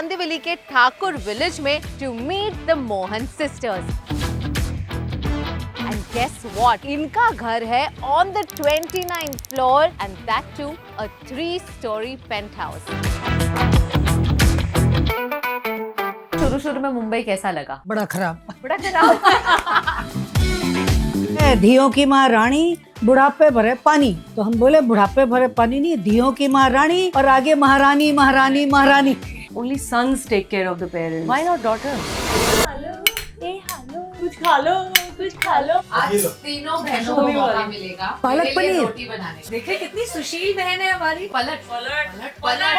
कांदिवली के ठाकुर विलेज में to meet the Mohan sisters. And guess what? इनका घर है on the 29th floor and that too a 3-story penthouse. शुरू में मुंबई कैसा लगा? बड़ा खराब। बड़ा खराब। धियों की माँ रानी, बुढ़ापे भरे पानी। तो हम बोले बुढ़ापे भरे पानी नहीं, धियों की माँ रानी और आगे महारानी महारानी महारानी। Only sons take care of the parents. Why not daughters? कुछ खा लो, कुछ खा लो। आज तीनों बहनों को मौका मिलेगा पालक मेरे लिए पनीर। रोटी बनाने। देखिए कितनी सुशील बहन है हमारी। पलट पलट पलट पलट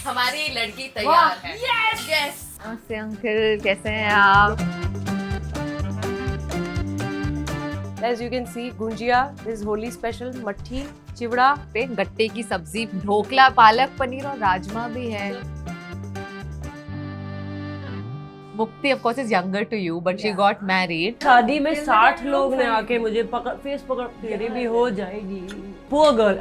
हमारी लड़की तैयार है। यस नमस्ते अंकल, कैसे हैं आप? As you can see, gunjiya is Holi special, mathri, chivda, पे गट्टे की सब्जी, ढोकला, पालक पनीर और राजमा भी है। मुक्ति of course is younger to you but she got married. शादी में 60 लोग ने आके मुझे फेस पकड़, तेरी भी हो जाएगी। Poor girl.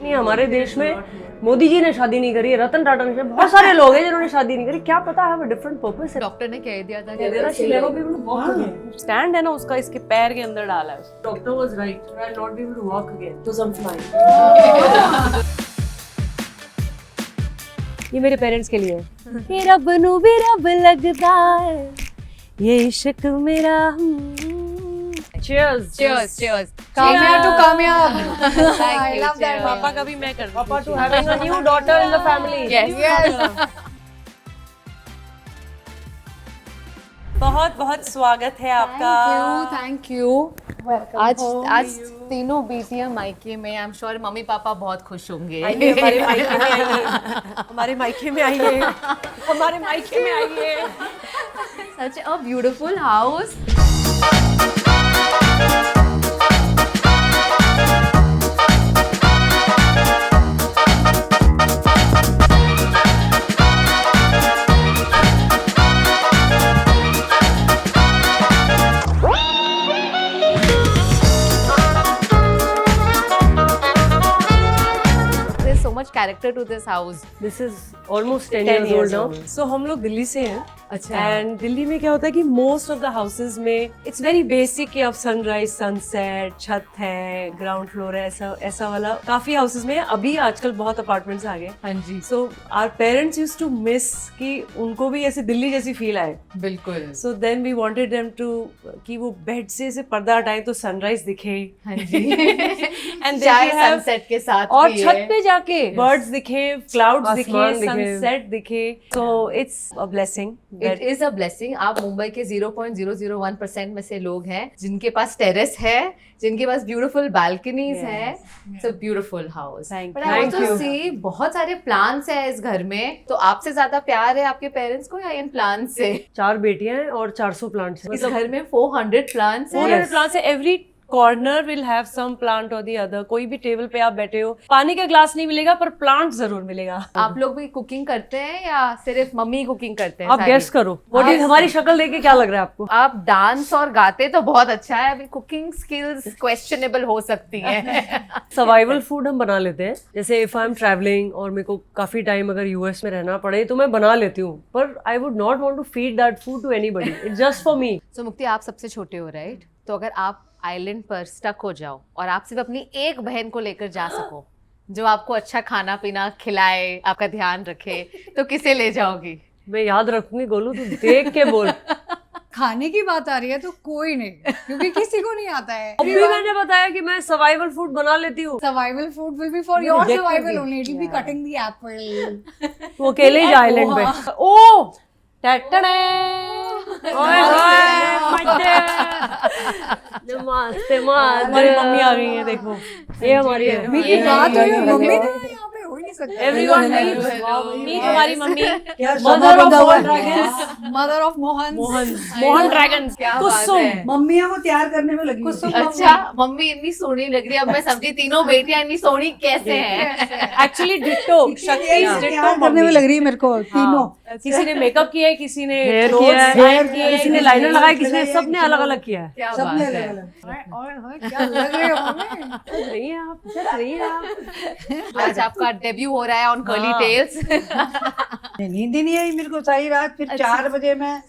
नहीं, हमारे देश में मोदी जी ने शादी नहीं करी है, रतन टाटा ने, बहुत सारे लोग हैं जिन्होंने शादी नहीं करी। क्या पता है, डिफरेंट पर्पस है। डॉक्टर ने कह दिया था स्टैंड है ना उसका, इसके पैर के अंदर डाला है। Doctor was right, I will not be able to walk again because I am flying. ये मेरे पेरेंट्स के लिए है। ये रब नु भी रब लगदा है, ये इश्क मेरा। Cheers, cheers cheers कामयाब to कामयाब। I love that. पापा का भी मैं कर पापा to having a new daughter in the family. Yes. बहुत बहुत स्वागत है आपका। Thank you. आज तीनों बेटियां मायके में, I am sure mummy papa बहुत खुश होंगे। आइए हमारे मायके में आइए, हमारे मायके में आइए, हमारे मायके में आइए। Such a beautiful house. There's so much character to this house. This is almost 10 years old now. So हम लोग दिल्ली से हैं। अच्छा। एंड दिल्ली में क्या होता है कि मोस्ट ऑफ द हाउसेज में इट्स वेरी बेसिक कि अब सनराइज सनसेट, छत है, ग्राउंड फ्लोर है, ऐसा वाला काफी हाउसेज में है। अभी आजकल बहुत अपार्टमेंट्स आ गए। हाँ जी। So our parents used to miss कि उनको भी ऐसे दिल्ली जैसी फील आए। बिल्कुल। So then we wanted them to कि वो बेड से ऐसे पर्दा हटाएं तो सनराइज दिखे। हाँ जी। एंड चाहे सनसेट के साथ और भी छत है। पे जाके बर्ड्स दिखे, क्लाउड्स दिखे, आसमान दिखे। सनसेट दिखे। So it's a blessing. It is a blessing. आप मुंबई के 0.001% में से लोग हैं जिनके पास टेरेस है, जिनके पास ब्यूटीफुल बालकनीज है। It's a beautiful house. Thank but you. I Thank also you. सी बहुत सारे प्लांट्स हैं इस घर में। तो आपसे ज्यादा प्यार है आपके पेरेंट्स को या इन प्लांट्स से? 4 बेटियां हैं और 400 प्लांट्स हैं। इस घर में 400 प्लांट्स हैं। 400 प्लांट्स है। Every corner will have some plant और द अदर। कोई भी टेबल पे आप बैठे हो, पानी का ग्लास नहीं मिलेगा पर प्लांट जरूर मिलेगा। आप लोग भी कुकिंग करते हैं या सिर्फ मम्मी कुकिंग करते हैं? आप सारी? गेस करो, व्हाट इज, हमारी शक्ल देख के क्या लग रहा है आपको? आप डांस और गाते तो बहुत अच्छा है, अभी कुकिंग स्किल्स क्वेश्चनेबल हो सकती हैं। सर्वाइवल फूड हम बना लेते हैं। जैसे इफ आई एम ट्रैवलिंग और मेरे को काफी टाइम अगर यूएस में रहना पड़े तो मैं बना लेती हूँ, पर I would not want to feed that food to anybody, it's just for me. So Mukti, आप सबसे छोटे हो राइट? तो अगर आप आइलैंड पर स्टक हो जाओ और आप सिर्फ अपनी एक बहन को लेकर जा सको जो आपको अच्छा खाना पीना खिलाए, आपका ध्यान रखे, तो किसे ले जाओगी? मैं याद रखूंगी गोलू, तू देख के बोल। खाने की बात आ रही है तो कोई नहीं, क्योंकि किसी को नहीं आता है। अभी मैंने बताया कि मैं सर्वाइवल फूड बना लेती हूँ। Survival food will be for your survival only. It will be cutting the Apple. वो अकेले ही आइलैंड पे। ओ टटड़े, ओए होए, नमस्ते। हमारी मम्मी आ गई है, देखो ये हमारी है। मम्मी की बात हुई है, मम्मी तो यहाँ पे हो ही नहीं सकता। एवरीवन मीट हमारी mummy, mother mother of Mohan dragons, mother of Mohan. Mohan dragons. क्या बात कुसुम, है। मम्मियाँ को तैयार करने में लगी हुई हैं। अच्छा, मम्मी इतनी सोहनी लग रही है। अब मैं समझी तीनों बेटियां इतनी सोहनी कैसे हैं। एक्चुअली डिट्टो, शक्ति तैयार करने में लग रही है मेरे को तीनों। किसी ने मेकअप किया है, किसी ने Hair clothes किया है, design किया है, किसी ने लाइनर लगाया, किसी ने लगाया, सबने किसी ने अलग अलग किया है। क्या सबने बात है। अलग-अलग। और क्या लग रहे हो हमें? चल रही है आप, चल रही है आप। आज आपका डेब्यू हो रहा है ऑन कर्ली हाँ। टेल्स। नींद ही नहीं आई मेरे को सारी रात। फिर 4 बजे मैं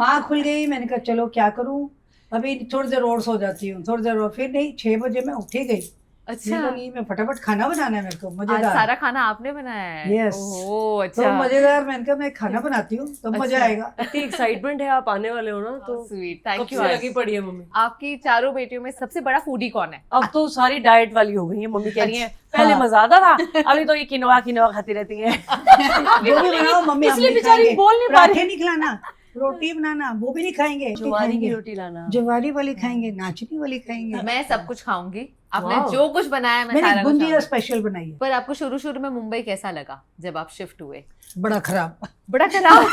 आँख खुल गई, मैंने कहा चलो क्या करूं, अभी थोड़ी देर और सो जाती हूँ, थोड़ी देर और। फिर नहीं, 6 बजे मैं उठी गई। अच्छा, नहीं, मैं फटाफट खाना बनाना है मेरे को, आज मजेदार। सारा खाना आपने बनाया है? Yes. ओह, तो अच्छा। मजेदार, मैंने कहा मैं खाना बनाती हूँ तो मजा आएगा। इतनी एक्साइटमेंट है, आप आने वाले हो ना, तो स्वीट, कब थैंक से यू। लगी पड़ी है मम्मी। आपकी चारों बेटियों में सबसे बड़ा फूडी कौन है? अब तो सारी डाइट वाली हो गई है, मम्मी कह रही है अच्छा। पहले मजा आता था, अभी तो ये किनोआ किनोआ खाती रहती है। जो भी बनाओ मम्मी, हम इसलिए नहीं बेचारी खाएंगे। बोल नहीं पा रही। पराठे नहीं खिलाना, रोटी बनाना, वो भी नहीं खाएंगे। ज्वारी की खाएंगे। रोटी लाना। ज्वारी वाली खाएंगे, नाचनी वाली खाएंगे। मैं सब कुछ खाऊंगी, आपने वाह। जो कुछ बनाया मैं मैंने सारा कुछ बूंदिया खाऊंगी। स्पेशल बनाई है, पर आपको शुरू शुरू में मुंबई कैसा लगा जब आप शिफ्ट हुए? बड़ा खराब। बड़ा खराब।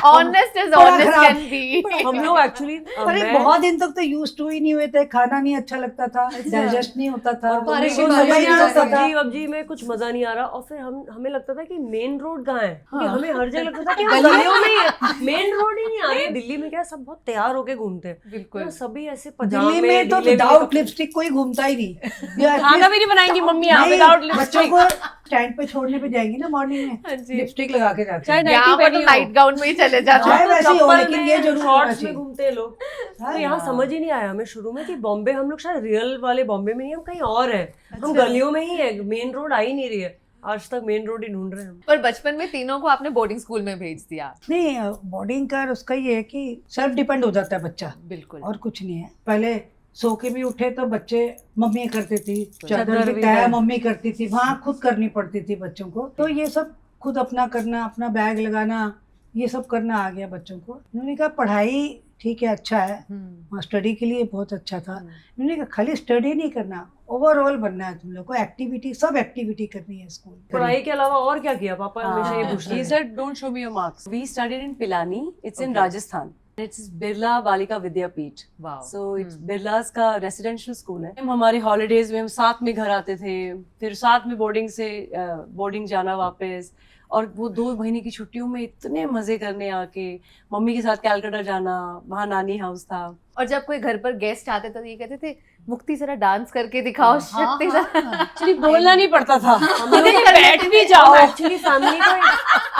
ऑनेस्ट इज बड़ा ऑनेस्ट खराब। Can be. हम लोग एक्चुअली अरे बहुत दिन तक तो यूज टू ही नहीं हुए थे, खाना नहीं अच्छा लगता था, डाइजेस्ट नहीं होता था, बारिश कोई की मजा ही नहीं बारिश आता था। सब्जी वब्जी में कुछ मजा नहीं आ रहा, और फिर हमें लगता था कि मेन रोड कहाँ है, क्योंकि हमें हर जगह लगता था कि गलियों में ही है, मेन रोड ही नहीं आ रही। दिल्ली में क्या है, सब बहुत तैयार होके घूमते हैं, बिल्कुल। सभी ऐसे पजामे दिल्ली में तो ढीले विदाउट कपड़े। लिपस्टिक कोई घूमता ही नहीं। या खाना भी नहीं बनाएंगी मम्मी यहाँ नहीं, विदाउट बच्चों लिपस्टिक। को स्टैंड पे छोड़ने पे जाएंगी ना मॉर्निंग हाँ में, जी। लिपस्टिक लगा के जाते चाहे हैं। नाइटी यहाँ पर पहनी तो हो। नाइट गाउन में ही चले जाते चाहे हैं। वैसे ही हो, चप्पल लेकिन में, ये जरूर होना शॉर्ट्स में चाहिए। घूमते हैं लोग। तो हाँ, यहाँ समझ ही नहीं आया हमें शुरू में कि बॉम्बे, हम लोग शायद रियल वाले बॉम्बे में नहीं, हम कहीं और है, हम गलियों में ही है, मेन रोड आ ही नहीं रही है। आज तक मेन रोड ही ढूंढ रहे हैं हम। पर बचपन में तीनों को आपने बोर्डिंग स्कूल में भेज दिया। नहीं, बोर्डिंग का उसका ये है कि सेल्फ डिपेंड हो जाता है बच्चा, बिल्कुल। और कुछ नहीं है। पहले सो के भी उठे तो बच्चे मम्मी करती थी, चादर चादर भी भी तय है। मम्मी करती थी, वहाँ खुद करनी पड़ती थी बच्चों को। तो ये सब खुद अपना करना, अपना बैग लगाना, ये सब करना आ गया बच्चों को। उन्होंने कहा पढ़ाई ठीक है, अच्छा है, हम्म, स्टडी के लिए बहुत अच्छा था। उन्होंने कहा खाली स्टडी नहीं करना, ओवरऑल बनना है तुम लोग को, एक्टिविटी, सब एक्टिविटी करनी है स्कूल। पढ़ाई के अलावा और क्या किया पापा, हमेशा ये पूछते He हैं। said, "Don't show me your marks." We studied in Pilani. It's in Okay. Rajasthan. It's Birla Balika Vidyapeeth. Wow. So it's Birla's का रेसिडेंशियल स्कूल है। हम हमारे हॉलीडेज में हम साथ में घर आते थे, फिर साथ में बोर्डिंग जाना वापस, और वो 2 महीने की छुट्टियों में इतने मजे करने आके मम्मी के साथ कैलकाटा जाना, वहाँ नानी हाउस था। और जब कोई घर पर गेस्ट आते तो ये कहते थे मुक्ति जरा डांस करके दिखाओ, शक्ति जरा। एक्चुअली बोलना नहीं पड़ता था, हम लोग नहीं, बैठ भी जाओ। एक्चुअली फैमिली को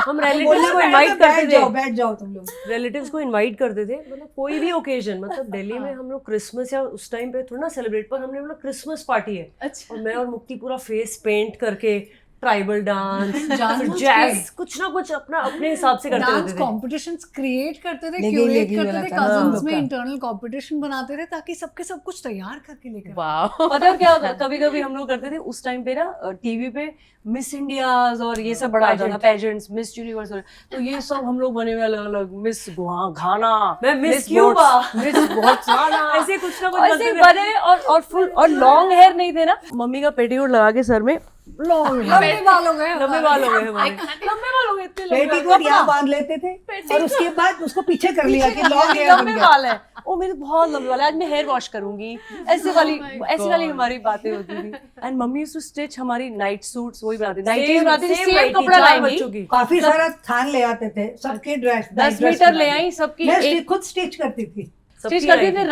हम रिलेटिव्स को इनवाइट करते थे, बैठ जाओ तुम लोग। रिलेटिव्स को इनवाइट करते थे, मतलब कोई भी ओकेजन, मतलब दिल्ली में हम लोग क्रिसमस या उस टाइम पे थोड़ा ना सेलिब्रेट, पर हमने बोला क्रिसमस पार्टी है, अच्छा। और मैं और मुक्ति पूरा फेस पेंट करके ट्राइबल डांस, जानबूझ जैज, के। कुछ ना कुछ अपने हिसाब से करते डांस रहते थे। कॉम्पिटिशंस क्रिएट करते थे, लेगी क्यूरेट लेगी करते वाला थे, था, हाँ, कजन्स लोग में का। इंटरनल कंपटीशन बनाते थे ताकि सबके सब कुछ तैयार करके लेकर वाओ। पता है क्या होता, कभी कभी हम लोग करते थे उस टाइम पे ना, टीवी पे मिस इंडियाज और ये सब बड़ा आता था, पेजेंट्स, मिस यूनिवर्स, तो ये सब हम लोग बने हुए अलग अलग, मिस घाना, मैं मिस क्यूबा, मिस बोत्सवाना, ऐसे कुछ ना कुछ ऐसे करते थे। बने, और फुल, और लॉन्ग हेयर नहीं थे ना, मम्मी का पेटीकोट लगा के सर में लंबे बाल हो गए लंबे बाल हो गए हमारे। लंबे बाल हो गए, इतने लंबे पेटीकोट यहाँ बांध लेते थे, और उसके बाद उसको पीछे कर लिया कि लॉन्ग हेयर बन लंबे गया। बाल है, ओ मेरे बहुत लंबे बाल है, आज मैं हेयर वॉश करूंगी, ऐसे वाली हमारी बातें होती थी। And mummy used to stitch हमारी नाइट सूट्स, वही बनाती थी, नाइटीज बनाती थी, सेम नाइटी, कपड़ा 4 लाएंगी, बच्चों की। काफी सारा थान ले आते थे, सबके ड्रेस 10 मीटर ले आई सबकी, मैं एक खुद स्टिच करती थी। स्टिच सबकी करती आई थी, थी।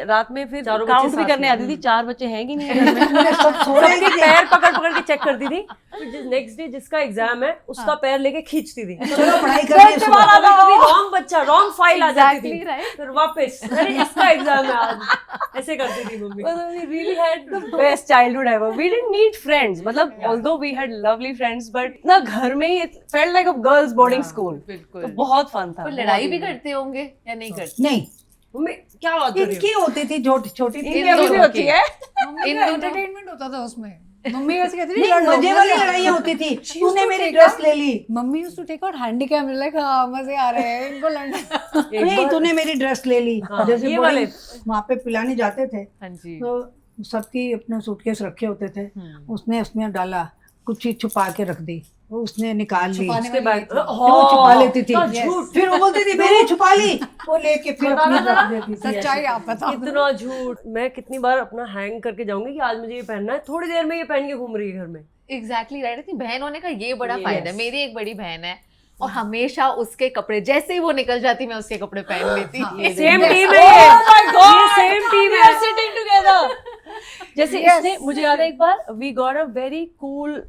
रात में फिर चारों बच्चे काउंट भी साथ करने में। आती थी, 4 बच्चे हैं कि नहीं है घर में। मैंने सब सो रहे सबके थे। पैर पकड़ पकड़ के चेक करती थी, फिर नेक्स्ट डे जिसका एग्जाम है उसका पैर लेके खींचती थी। चलो पढ़ाई करनी है सुबह। कभी रॉन्ग बच्चा, रॉन्ग फाइल आ जाती थी, Exactly right. फिर वापस, अरे इसका एग्जाम है आज, ऐसे करती थी mummy. We really had the best childhood ever. We didn't need friends. मतलब although we had lovely friends, but ना घर में ही it felt like a girls boarding school. बिल्कुल। तो बहुत फन था। तो लड़ाई भी करते होंगे या नहीं करते? नहीं, मम्मी क्या बात कर रही इनकी होती थी, छोटी छोटी थी। इनकी अभी भी होती है। मम्मी इन का दोनों- एंटरटेनमेंट होता था उसमें। मम्मी वैसे कहती थी नहीं, लड़ लो, मजे वाली मजे आ लड़ाइयाँ रहे होती थी। She used तूने to मेरी take ड्रेस out- ले ली, mummy used to take out handycam, like हाँ मजे आ रहे हैं इनको लड़ने। एक नहीं बार- तूने मेरी ड्रेस ले ली। हाँ, जैसे ये बोर्डिंग वाले। वहाँ पे पिलाने जाते थे, हाँ जी। तो सबकी अपने सूटकेस रखे होते थे, उसने उसमें डाला, कुछ चीज छुपा के रख दी, वो उसने निकाल ली, छुपाने उसके बाद फिर वो छुपा लेती थी, तो झूठ। फिर वो बोलती थी मेरी छुपा ली, वो लेके फिर अपनी रख देती थी। सच्चाई आप बताओ। कितना झूठ। मैं कितनी बार अपना हैंग करके जाऊंगी कि आज मुझे ये पहनना है, थोड़ी देर में ये पहन के घूम रही है घर में। Exactly right. अपनी बहन होने का ये बड़ा Yes. फायदा है। मेरी एक बड़ी बहन है, और हमेशा उसके कपड़े, जैसे ही वो निकल जाती मैं उसके कपड़े पहन लेती। सेम टीम है ये सेम टीम है सिटिंग टुगेदर। जैसे इसने, मुझे याद है एक बार we got a very cool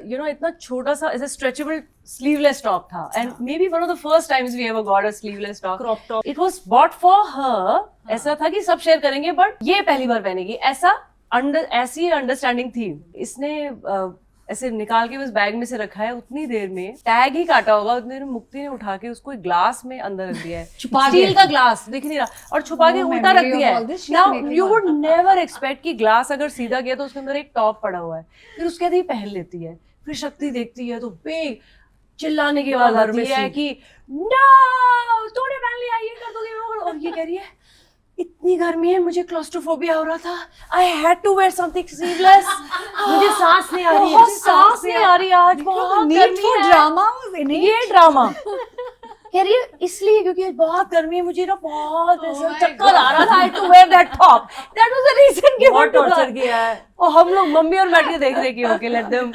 you know, इतना छोटा सा ऐसा स्ट्रेचेबल स्लीवलेस टॉप था, and maybe one of the first times we ever got a sleeveless top, crop top. It was bought for her. ऐसा था कि सब share करेंगे बट ये पहली बार पहनेगी, ऐसी अंडरस्टैंडिंग थी। इसने ऐसे निकाल के बस बैग में से रखा है, उतनी देर में टैग ही काटा होगा, उतनी देर में मुक्ति ने उठा के उसको एक ग्लास में अंदर रख दिया है, स्टील का ग्लास दिख नहीं रहा, और छुपा के उल्टा रख दिया है। Now you would never expect कि ग्लास अगर सीधा गया तो उसके अंदर एक टॉप पड़ा हुआ है, फिर उसके बाद ही पहन लेती है। फिर शक्ति देखती है तो बेग चिल्लाने की आवाज आती है कि नो तूने पहन लिया, ये कर दोगे वो कर दो। और ये कह रही है इतनी गर्मी है, मुझे क्लॉस्ट्रोफोबिया हो रहा था, I had to wear something sleeveless, मुझे सांस नहीं आ रही है, सांस नहीं आ रही आज, बहुत गर्मी है। ड्रामा ये ड्रामा कह रही है इसलिए क्योंकि आज बहुत गर्मी है, मुझे ना बहुत ऐसा चक्कर आ रहा था, I to wear that top, that was the reason कि बहुत टॉर्चर किया है। और हम लोग मम्मी और बैठ के देख रहे कि ओके लेट देम।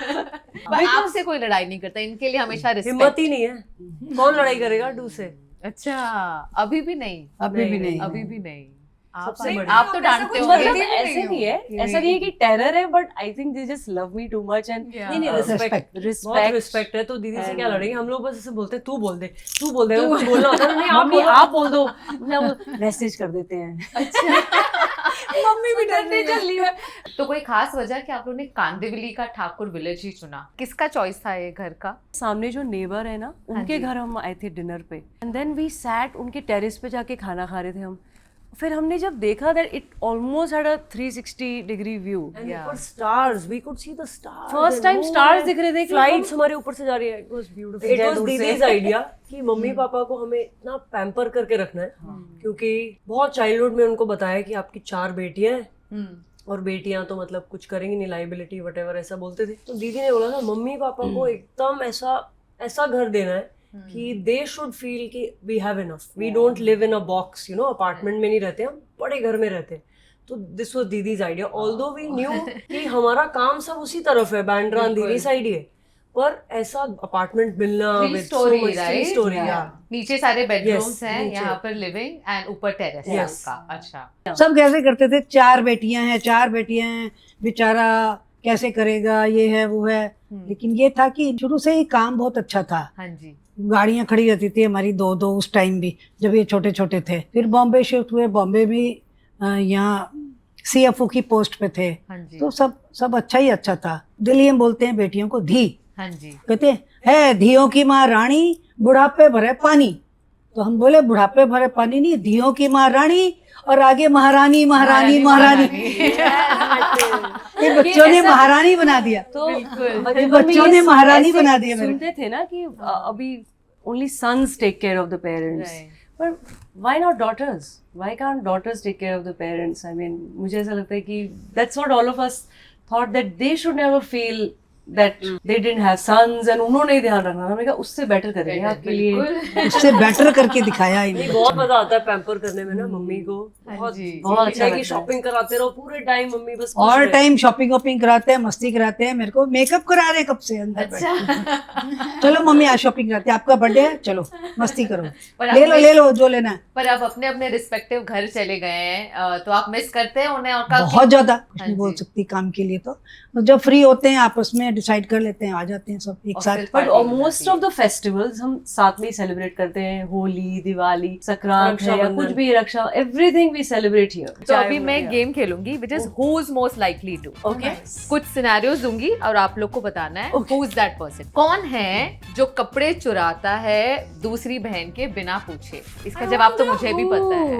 आपसे कोई लड़ाई नहीं करता, इनके लिए हमेशा हिम्मत रिस्पेक्ट। ही नहीं है, कौन लड़ाई करेगा डू से। अच्छा, अभी भी नहीं, अभी भी नहीं। अभी भी नहीं। सबसे बड़ी- आप तो डांटते मतलब होंगे। ऐसे नहीं है, ऐसा नहीं है कि टेरर है, but I think they just love me too much and नहीं नहीं रिस्पेक्ट, बहुत रिस्पेक्ट। रिस्पेक्ट है। तो दीदी से क्या लड़ेंगे हम लोग, बस ऐसे बोलते हैं तू बोल दे, तू बोल दे, कुछ बोलना होता है नहीं आप बोल दो, मैसेज कर देते हैं। मम्मी भी डरने चली है। तो कोई खास वजह कि आप लोगों ने कांदिवली का ठाकुर विलेज ही चुना? किसका चॉइस था ये घर का? सामने जो नेबर है ना, उनके घर हम आए थे डिनर पे, एंड देन वी सैट उनके टेरेस पे जाके खाना खा रहे थे हम। फिर हमने जब देखा that it almost had a 360 degree view, stars, we could see the stars, first time stars दिख रहे थे। फ्लाइट्स हमारे ऊपर से जा रही है। It was beautiful. It was दीदीज आइडिया कि मम्मी पापा को हमें इतना पैम्पर करके रखना है, क्योंकि बहुत चाइल्डहुड में उनको बताया कि आपकी 4 बेटियां हैं और बेटियां तो मतलब कुछ करेंगी नहीं, लाइबिलिटी वटेवर ऐसा बोलते थे। तो दीदी ने बोला ना मम्मी पापा को एकदम ऐसा घर देना है कि दे शुड फील कि we have enough, we don't live in a box, you know, apartment में नहीं रहते, हम बड़े घर में रहते हैं। तो दिस वाज दीदीज आइडिया, ऑल्दो वी न्यू कि हमारा काम सब उसी तरफ है, बांद्रा अंधेरी साइड ही है, पर ऐसा अपार्टमेंट मिलना Three story, with right? story, Yeah. yeah. नीचे सारे बेडरूम्स Yes, हैं, नीचे। यहाँ पर लिविंग एंड ऊपर टेरेस है Yes. आपका। अच्छा, सब कैसे करते थे, 4 बेटियां हैं, बेचारा कैसे करेगा, ये है वो है। लेकिन ये था कि शुरू से ही काम बहुत अच्छा था। हाँ जी। गाड़ियां खड़ी रहती थी हमारी 2-2 उस टाइम भी, जब ये छोटे छोटे थे। फिर बॉम्बे शिफ्ट हुए, बॉम्बे भी यहाँ CFO की पोस्ट पे थे। हाँ जी। तो सब अच्छा ही अच्छा था। दिल्ली में बोलते हैं बेटियों को धी, हाँ जी। कहते हैं है धियों की माँ रानी, बुढ़ापे भरे पानी। तो हम बोले बुढ़ापे भरे पानी नहीं, धियों की माँ रानी, और आगे महारानी महारानी महारानी। ये बच्चों ने महारानी बना दिया। तो ये बच्चों ने महारानी बना दिया मेरे को। सुनते थे ना कि अभी only sons take care of the parents, पर why not daughters, why can't daughters take care of the parents? I mean मुझे ऐसा लगता है कि that's what all of us thought, that they should never feel that they didn't have sons and उन्होंने ही ध्यान रखना था। मैंने कहा उससे बेटर करेंगे आपके लिए। उससे बेटर करके दिखाया नहीं, इन्हें। बहुत मजा आता है पैम्पर करने में ना मम्मी को, बहुत बहुत अच्छा लगता है। शॉपिंग कराते रहो पूरे टाइम, मम्मी बस और टाइम शॉपिंग वॉपिंग कराते हैं, मस्ती कराते हैं। मेरे को मेकअप करा रहे कब से अंदर बैठ। चलो मम्मी आज शॉपिंग कराते हैं, आपका बर्थडे है, चलो मस्ती करो, ले लो जो लेना है। पर आप अपने अपने रिस्पेक्टिव घर चले गए हैं, तो आप मिस करते हैं उन्हें? और कब? बहुत ज्यादा, कुछ हाँ नहीं बोल जी। सकती काम के लिए। तो जब फ्री होते हैं आपस में डिसाइड कर लेते हैं, आ जाते हैं सब एक और साथ। फिर बट party हो मोस्ट जाती ऑफ द फेस्टिवल्स हम साथ में ही सेलिब्रेट करते हैं। होली, दिवाली, संक्रांत है या रक्षाबंधन। कुछ भी, Raksha, everything we celebrate here. तो अभी मैं गेम खेलूंगी which is who is most likely to. Okay, कुछ सिनेरियोज दूंगी और आप लोग को बताना है हु इज दैट पर्सन। कौन है जो कपड़े चुराता है दूसरी बहन के बिना पूछे? इसका जवाब तो मुझे भी पता है।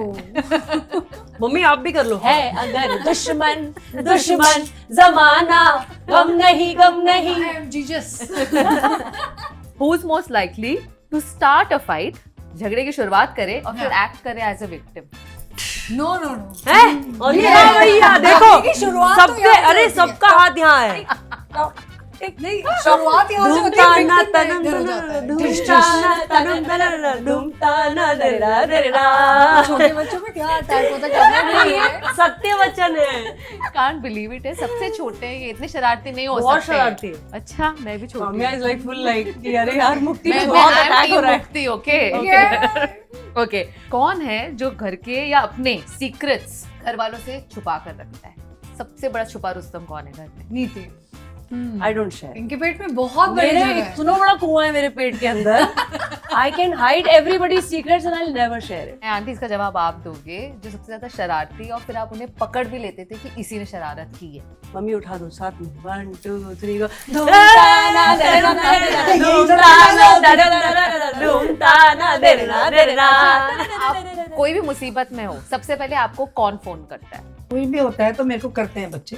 मम्मी आप भी कर लो। है अगर दुश्मन दुश्मन जमाना, गम नहीं गम नहीं। I am Jesus. Who is most likely to start a fight, झगड़े की शुरुआत करे और फिर एक्ट करे as a victim? No, no, no. है और ये भैया देखो की शुरुआत तो सबके, यहाँ से अरे होती है। सबका हाथ यहाँ है। नहीं शुरुआत यहाँ से होती है, फिर इधर हो जाता है। छोटे बच्चों में क्या अटैक होता है करना नहीं है। सत्य वचन है। कांट बिलीव इट है, सबसे छोटे हैं ये, इतने शरारती नहीं हो बहुत सकते। शरारती है। अच्छा मैं भी छोटी Ramya is like full like कि अरे यार मुक्ति मैं पे बहुत I'm अटैक हो team रहा है। मुक्ति, ओके ओके। कौन है जो घर के या अपने सीक्रेट्स घर वालों से छुपा कर रखता है? सबसे बड़ा छुपा रुस्तम कौन है घर में? नीति I don't share. इनके पेट में बहुत बड़ी मेरे जगह है। इतना बड़ा कुआं है मेरे पेट के अंदर। I can hide everybody's secrets and I'll never share it. Aunty इसका जवाब आप दोगे, जो सबसे ज्यादा शरारती और फिर आप उन्हें पकड़ भी लेते थे कि इसी ने शरारत की है। मम्मी उठा दो साथ में 1 2 3 go आप कोई भी मुसीबत में हो, सबसे पहले आपको कौन फोन करता है? कोई भी होता है तो मेरे को करते हैं बच्चे,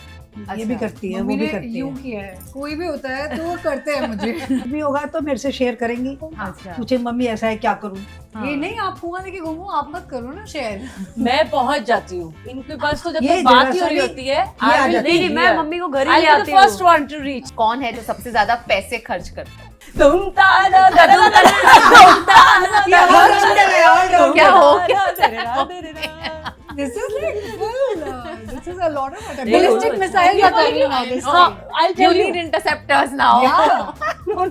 ये भी अच्छा। करती है, वो मम्मी भी ने करती यूं है। किया है, कोई भी होता है तो वो करते हैं मुझे। कुछ भी होगा तो मेरे से शेयर करेंगी, अच्छा पूछे मम्मी ऐसा है क्या करूँ। ये नहीं आप कुआं लेके घूमो, आप मत करो ना शेयर। मैं पहुंच जाती हूँ इनके पास, तो जब ये तक बात जरा ही हो सा रही भी- होती है ये आ जाती है। मैं मम्मी को घर ही ले I'll be आती the first हूँ। one to reach. कौन है जो सबसे ज्यादा पैसे खर्च करता है? क्या हो This is like full. This is a lot of नहीं, ballistic वो- missiles are coming now. This हाँ, time. I'll You tell you. need interceptors now. Yeah.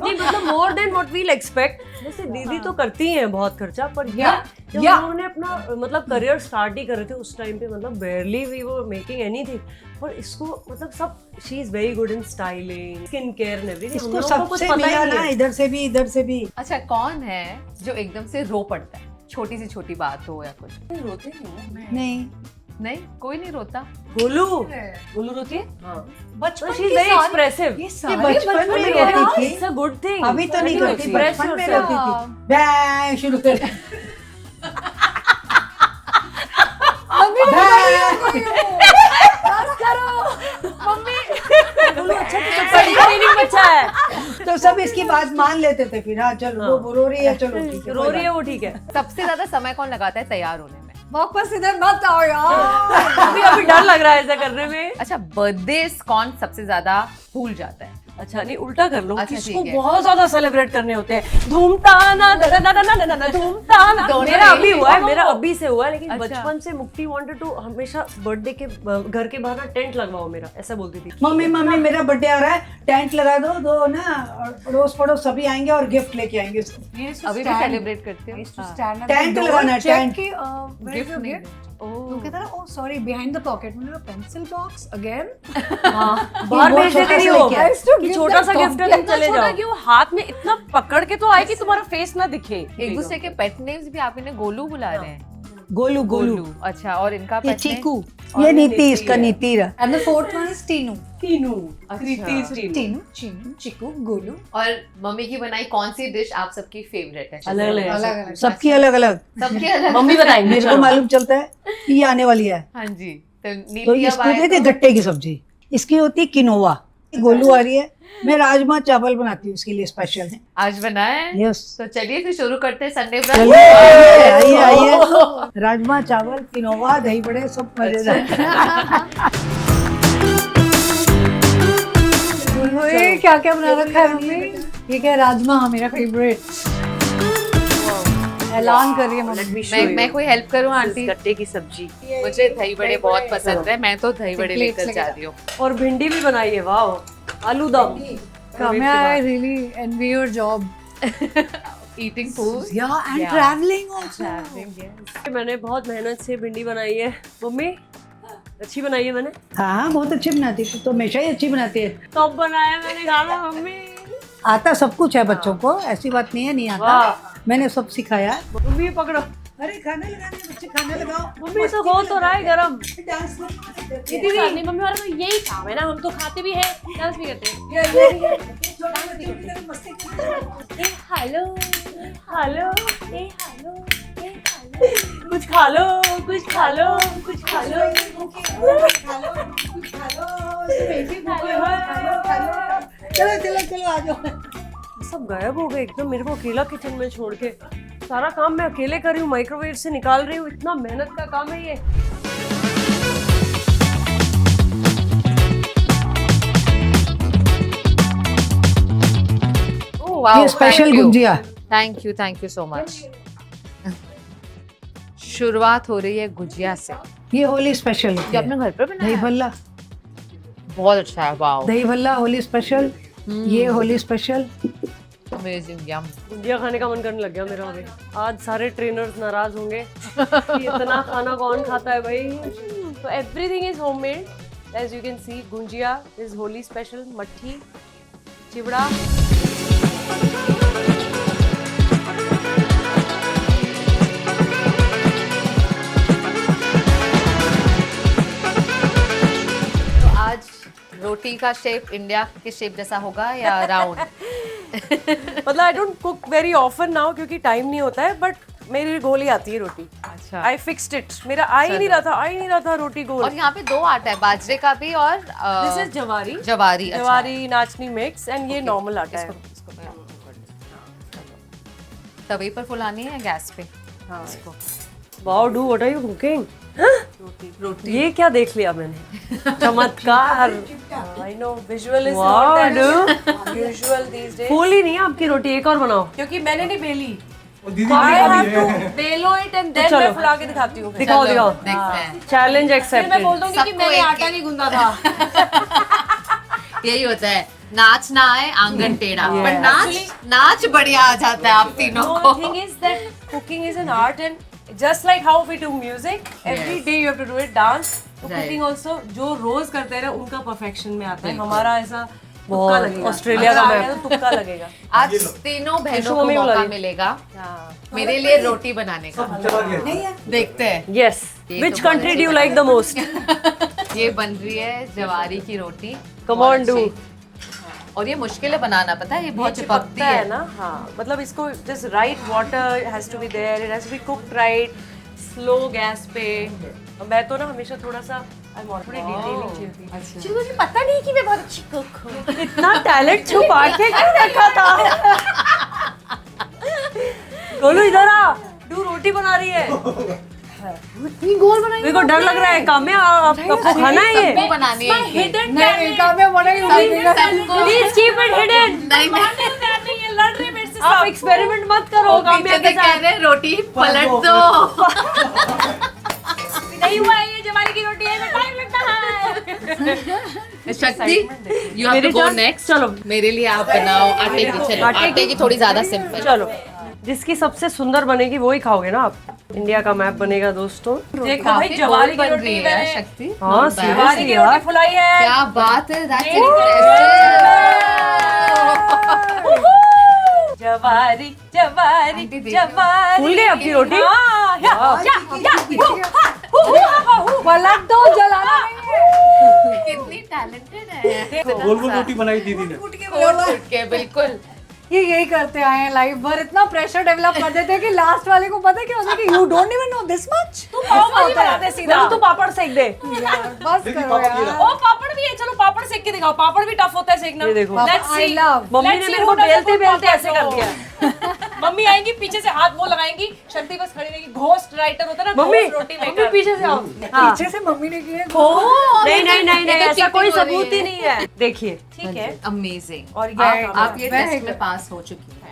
नहीं मतलब more than what we'll expect. जैसे दीदी तो करती हैं बहुत खर्चा, पर जब Yeah. उन्होंने अपना मतलब करियर स्टार्ट ही कर रहे थे उस टाइम पे, मतलब barely we were making anything, पर इसको मतलब सब she is very good in styling, skin care and everything. इसको सबसे मिला ना, इधर से भी इधर से भी। अच्छा कौन है जो एकदम से रो पड़ता है, छोटी सी छोटी बात हो या कुछ? रोती नहीं नहीं नहीं, कोई नहीं रोता। गोलू। बोलू रोती है? हाँ, बचपन शी इज के वेरी सारे एक्सप्रेसिव। ये ये सारे बचपन में बचपन रोती थी, इट्स अ गुड थिंग। अभी तो नहीं करती, एक्सप्रेस बचपन में योरसेल्फ। रोती थी। बैं शुरू कर गोलू अच्छा तो बड़ी ट्रेनिंग बच्चा है। तो सब इसकी बात मान लेते थे फिर। हाँ चलो वो रो रही है, चलो ठीक है, रो रही है वो ठीक है। सबसे ज्यादा समय कौन लगाता है तैयार होने में? वापस इधर मत आओ यार। अभी अभी डर लग रहा है ऐसा करने में। अच्छा बर्थडे कौन सबसे ज्यादा भूल जाता है? अच्छा नहीं उल्टा कर लो, अच्छा, किसको ठीक है। बहुत ज्यादा सेलिब्रेट करने होते हैं, धूमताना धूमताना। दोनों मेरा ने अभी ही- हुआ है, मेरा अभी से हुआ है, लेकिन अच्छा। बचपन से मुक्ति वांटेड टू हमेशा बर्थडे के घर के बाहर ना टेंट लगवाओ मेरा, ऐसा बोलती थी। मम्मी मम्मी मेरा बर्थडे आ रहा है, टेंट लगा दो, दो ना अड़ोस पड़ोस सभी आएंगे और गिफ्ट लेके आएंगे। अभी भी सेलिब्रेट करते हो? टेंट लगाना है, टेंट। गिफ्ट नहीं तो कहता ना ओ सॉरी बिहाइंड द पॉकेट, मैंने कहा पेंसिल बॉक्स अगेन। बाहर वो भेज छोटा देते नहीं सा हो लेके आए। कि छोटा सा गिफ्ट है, तुम चले जाओ। कि वो हाथ में इतना पकड़ के तो आए कि तुम्हारा फेस ना दिखे। एक दूसरे के पेट नेम्स भी आप इन्हें गोलू बुला रहे हैं? गोलू गोलू, अच्छा, और इनका ये pet name? चीकू, ये नीति, इसका नीति रहा। And the fourth one is Tinu. तीनू कृति, टीनू, चीनू, चिकू, गोलू। और मम्मी की बनाई कौन सी डिश आप सबकी फेवरेट है? अलग अलग अलग अलग। सबकी अलग अलग। सबके अलग। मम्मी बताएंगे। मेरे को मालूम चलता है कि ये आने वाली है, हाँ जी, तो तो नीति अब इसको आए देते तो- गट्टे की सब्जी, इसकी होती है किनोवा। गोलू आ रही है, मैं राजमा चावल बनाती हूँ इसके लिए स्पेशल है। आज बनाए हैं? यस, तो चलिए फिर शुरू करते हैं संडे चलिए ब्रंच। आइए आइए। राजमा चावल, किनोवा, दही बड़े सब मजेदार। ये क्या क्या बना रखा है मम्मी? ये क्या है? राजमा मेरा फेवरेट। ऐलान कर रही है मम्मी। मैं कोई हेल्प करूँ आंटी? गट्टे की सब्जी मुझे दही बड़े बहुत पसंद है, मैं तो दही बड़े प्लेट्स लेकर लेके जा जा। रही हूँ। और भिंडी भी बनाई है, वाह, आलू दम। Kamya, I really envy your job. Eating food. Yeah, and Yeah. traveling also. Traveling, yes. मैंने बहुत मेहनत से भिंडी बनाई है। मम्मी अच्छी बनाई है मैंने। हाँ बहुत अच्छी बनाती है, तो हमेशा ही अच्छी बनाती है। कब बनाया मैंने खाना मम्मी? आता सब कुछ है बच्चों को, ऐसी बात नहीं है नहीं आता, वाह। मैंने सब सिखाया है। मम्मी ये पकड़ो। अरे खाना लगाने बच्चे, खाना लगाओ। मम्मी तो हो तो रहा है गरम। डांस दीदी मम्मी हमारा तो यही काम है ना, हम तो खाते भी हैं डांस भी करते हैं। हेलो हेलो हेलो, कुछ खा लो, कुछ खा लो, कुछ खा लो। चलो चलो चलो आ जाओ। सब गायब हो गए एकदम, मेरे को अकेला किचन में छोड़ के। सारा काम मैं अकेले कर रही हूँ, माइक्रोवेव से निकाल रही हूँ, इतना मेहनत का काम है ये। वाओ, ये special gujiya. Thank you so much. शुरुआत हो रही है गुजिया से। ये होली स्पेशल ये आपने घर पर दही बनाया? भल्ला, बहुत अच्छा है, वाओ, दही भल्ला होली स्पेशल। ये होली स्पेशल। अमेजिंग, यम। गुंजिया खाने का मन करने लग गया मेरा अभी। आज सारे ट्रेनर्स नाराज होंगे कि इतना खाना कौन खाता है भाई। तो everything is homemade as you can see. Gunjiya is Holi special, mathri, chivda. तो आज रोटी का शेप इंडिया के शेप जैसा होगा या राउंड? मतलब I don't cook very often now क्योंकि टाइम नहीं होता है, बट मेरी गोली आती है रोटी। अच्छा। आई फिक्स्ड इट। मेरा आ ही नहीं रहा था रोटी गोल। और यहाँ पे दो आटा है, बाजरे का भी और दिस इज जवारी। जवारी। अच्छा। जवारी नाचनी मिक्स एंड ये नॉर्मल आटा है। इसको मैं तवे पर फुलानी है गैस पे? हाँ। इसको wow, do what are you cooking? रोटी। ये क्या देख लिया मैंने? चमत्कार। I know visual is not that usual these days. फूली नहीं है आपकी रोटी, एक और बनाओ। क्योंकि मैंने नहीं बेली। I have to bellow it and then मैं फुला के दिखाती हूँ। दिखाओ दिखाओ। देखते हैं। Challenge accepted. मैं बोल दूंगी कि सबको मैंने एक आटा एक। नहीं गूंदा था। यही होता है, नाच ना आए आंगन टेढ़ा, पर Yes. नाच बढ़िया आ जाता है आप तीनों No, को। the thing is that cooking is an art and just like how we do music, every day you have to do it. Dance, तो Right. cooking also जो रोज करते हैं ना उनका परफेक्शन में आता है। हमारा ऐसा तुक्का लगेगा। ऑस्ट्रेलिया का मैप तुक्का लगेगा। आज तीनों बहनों को मम्मी बुला मौका रही। मिलेगा मेरे लिए रोटी बनाने का। देखते हैं। Yes. ये Which तो country do you like the most? ये बन रही है जवारी की रोटी। Come बहुत on, do. अच्छी। और ये मुश्किल है बनाना, पता है, ये बहुत चिपकती है ना। हाँ, मतलब इसको just right water has to be there. It has to be cooked right, slow gas पे। मैं तो ना हमेशा थोड़ा सा थोड़ी डिटेलिंग चाहिए थी। अच्छा। मुझे पता नहीं कि मैं बहुत अच्छी कुक हूँ। इतना टैलेंट छुपा के क्यों रखा था? गोलू इधर आ, डू रोटी बना रही है। इतनी गोल बनाई। मेरे को डर लग रहा है, काम्या आपको खाना है ये? सबको बनानी है ये। नहीं काम्या बनाएगी। Please keep it hidden. नहीं ये लड़ रही मेरे से। आप एक्सपेरिमेंट मत करो काम्या पीछे के से कह साथ। रहे हैं, रोटी पलट दो। नहीं हुआ है, ये जवारी की रोटी है, टाइम लगता है। Shakti, you have to go next. चलो मेरे लिए आप बनाओ आटे की। चलो आटे की थोड़ी ज्यादा सिंपल। चलो, जिसकी सबसे सुंदर बनेगी वो ही खाओगे ना आप। इंडिया का मैप बनेगा दोस्तों। देखो भाई, काफी जवारी बोल्ड की बन रोटी रही है मैंने। शक्ति। हाँ, Not bad। seriously यार। फुलाई है। क्या बात है, that's जवारी जवारी आंटी देखो। जवारी। फूल गई आपकी रोटी? पलट दो, जलाना नहीं है। कितनी टैलेंटेड है। गोल गोल रोटी बनाई दीदी ने। उठ के बिल्कुल। ये यही करते आए हैं लाइफ भर, इतना प्रेशर डेवलप कर देते हैं कि लास्ट वाले को पता है क्या होता है कि you don't even know this much. तू पाव भाजी बना दे सीधा। तू पापड़ सेक दे। बस देखिए करो पापा यार। की ओ पापड़ भी है, चलो पापड़ सेक के दिखाओ। पापड़ भी टफ होता है सेकना। ये देखो। पापा, I love। मम्मी ने मेरे को बेलते बेलते ऐसे कर दिया। मम्मी आएंगी पीछे से, हाथ वो लगाएंगी, शक्ति बस खड़ी रहेगी। घोस्ट राइटर होता है ना, मम्मी रोटी मेकर। पीछे से आओ। पीछे से मम्मी ने किया। नहीं नहीं नहीं नहीं, ये तो ऐसा cheating कोई हो रही सबूत ही है। नहीं है। देखिए, ठीक है। अमेजिंग। और ये आप ये टेस्ट में पास हो चुकी हैं।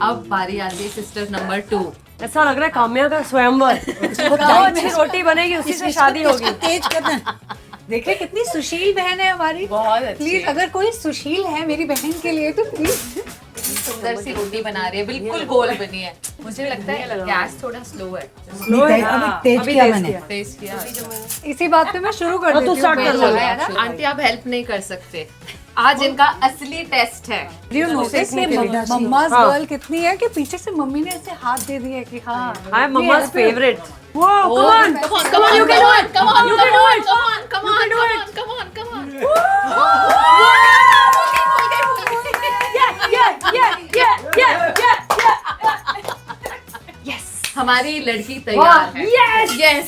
अब बारी आती है सिस्टर नंबर 2। ऐसा लग रहा है काम्या का स्वयंवर। बहुत अच्छी रोटी बनेगी, उसी से शादी होगी। तेज करना। देखिए कितनी सुशील बहन है हमारी। बहुत अच्छी प्लीज, है। अगर कोई सुशील है मेरी बहन के लिए तो प्लीज। सुंदर सी रोटी बना रही है, बिल्कुल गोल बनी है। मुझे लगता है गैस थोड़ा स्लो है। अभी तेज किया मैंने। टेस्ट किया। इसी बात पे मैं शुरू कर तू देती start कर हूँ। लो। आंटी आप हेल्प नहीं कर सकते, आज इनका असली टेस्ट है। You notice ये मम्मा's हाँ। गर्ल कितनी है कि पीछे से मम्मी ने ऐसे हाथ दे दिया कि हाँ I am mamma's favourite. Come on, come on, you can do it. Come on, you can do it. Come on, come on, come on, come on, come on. हमारी लड़की तैयार है। Yes, yes.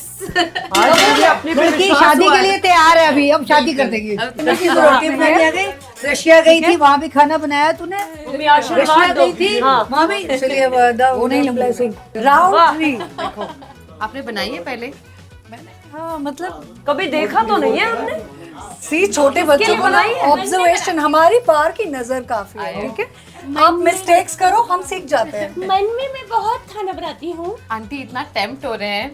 लड़की शादी के लिए तैयार है अभी, अब शादी कर देगी। लड़की को रोटी बनानी आ गई। रशिया गई थी, वहाँ भी खाना बनाया तूने। रशिया आशीर्वाद दो। गई थी, हाँ। वहाँ भी इसलिए वो नहीं ब्लेसिंग। राउंड 3। आपने बनाई है पहले? हाँ मतलब कभी देखा तो नहीं है हमने। सी छोटे बच्चों को ना ऑब्जर्वेशन, हमारी पार की नजर काफी है, ठीक है। आप मिस्टेक्स करो, हम सीख जाते हैं। मन में मैं बहुत खाना बनाती हूँ। आंटी इतना टेम्प्ट हो रहे हैं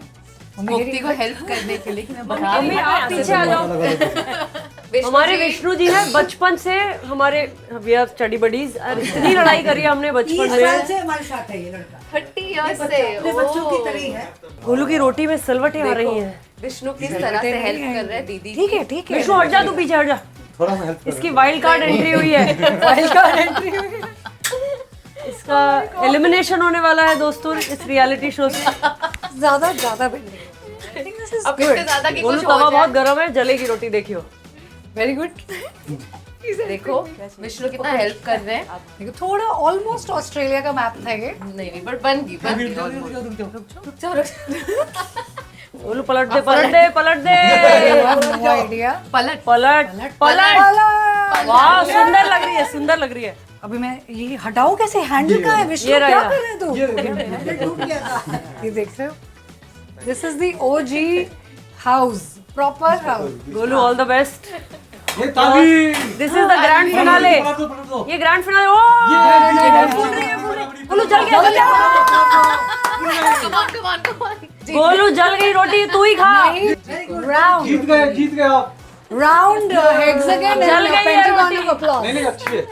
मुक्ति को हेल्प करने के लिए कि मैं बना मम्मी आप पीछे आ जाओ। हमारे विष्णु जी है बचपन से हमारे, वी आर स्टडी बडीज, और इतनी लड़ाई करी है हमने बचपन 30 साल में। से हमारे साथ है ये लड़का, 30 इयर्स अपने से बच्चों की तरह ही है। गोलू की रोटी में सिलवटें आ रही हैं। विष्णु किस तरह से हेल्प कर रहे हैं दीदी ठीक है, ठीक है। विष्णु हट जा, तू पीछे हट जा। थोड़ा सा हेल्प इसकी वाइल्ड कार्ड एंट्री हुई है। वाइल्ड कार्ड एंट्री हुई है। इसका एलिमिनेशन होने वाला है दोस्तों इस रियलिटी शो से। ज्यादा better. I think this is अब good. इससे ज्यादा की गोलू कुछ तवा हो बहुत जाए। गर्म है, जलेगी रोटी, देखियो। Very good. देखो विष्णु कितना हेल्प कर रहे हैं। देखो थोड़ा ऑलमोस्ट ऑस्ट्रेलिया का मैप था ये। नहीं बट बन गई रुक जाओ गोलू पलट दे, पलट दे, पलट दे। No idea. पलट पलट पलट। वाह सुंदर लग रही है, सुंदर लग रही है। अभी मैं ये हटाऊं कैसे? हैंडल कहाँ है विष्णु? ये क्या रहा। कर रहे हैं तू? टूट गया था। ये देख रहे हो? This is the OG house, proper house. Golu all the best. ये ताली। This is the grand finale. पलट दो। ये ग्रैंड फिनाले। ओ फूल रही है, फूल रही है। गोलू जल गया, जल गया। कम ऑन गोलू जल गई रोटी, तू ही खा। Round, जीत गए आप। round hexagon जल and गई है pentagon रोटी। of applause. नहीं अच्छी है।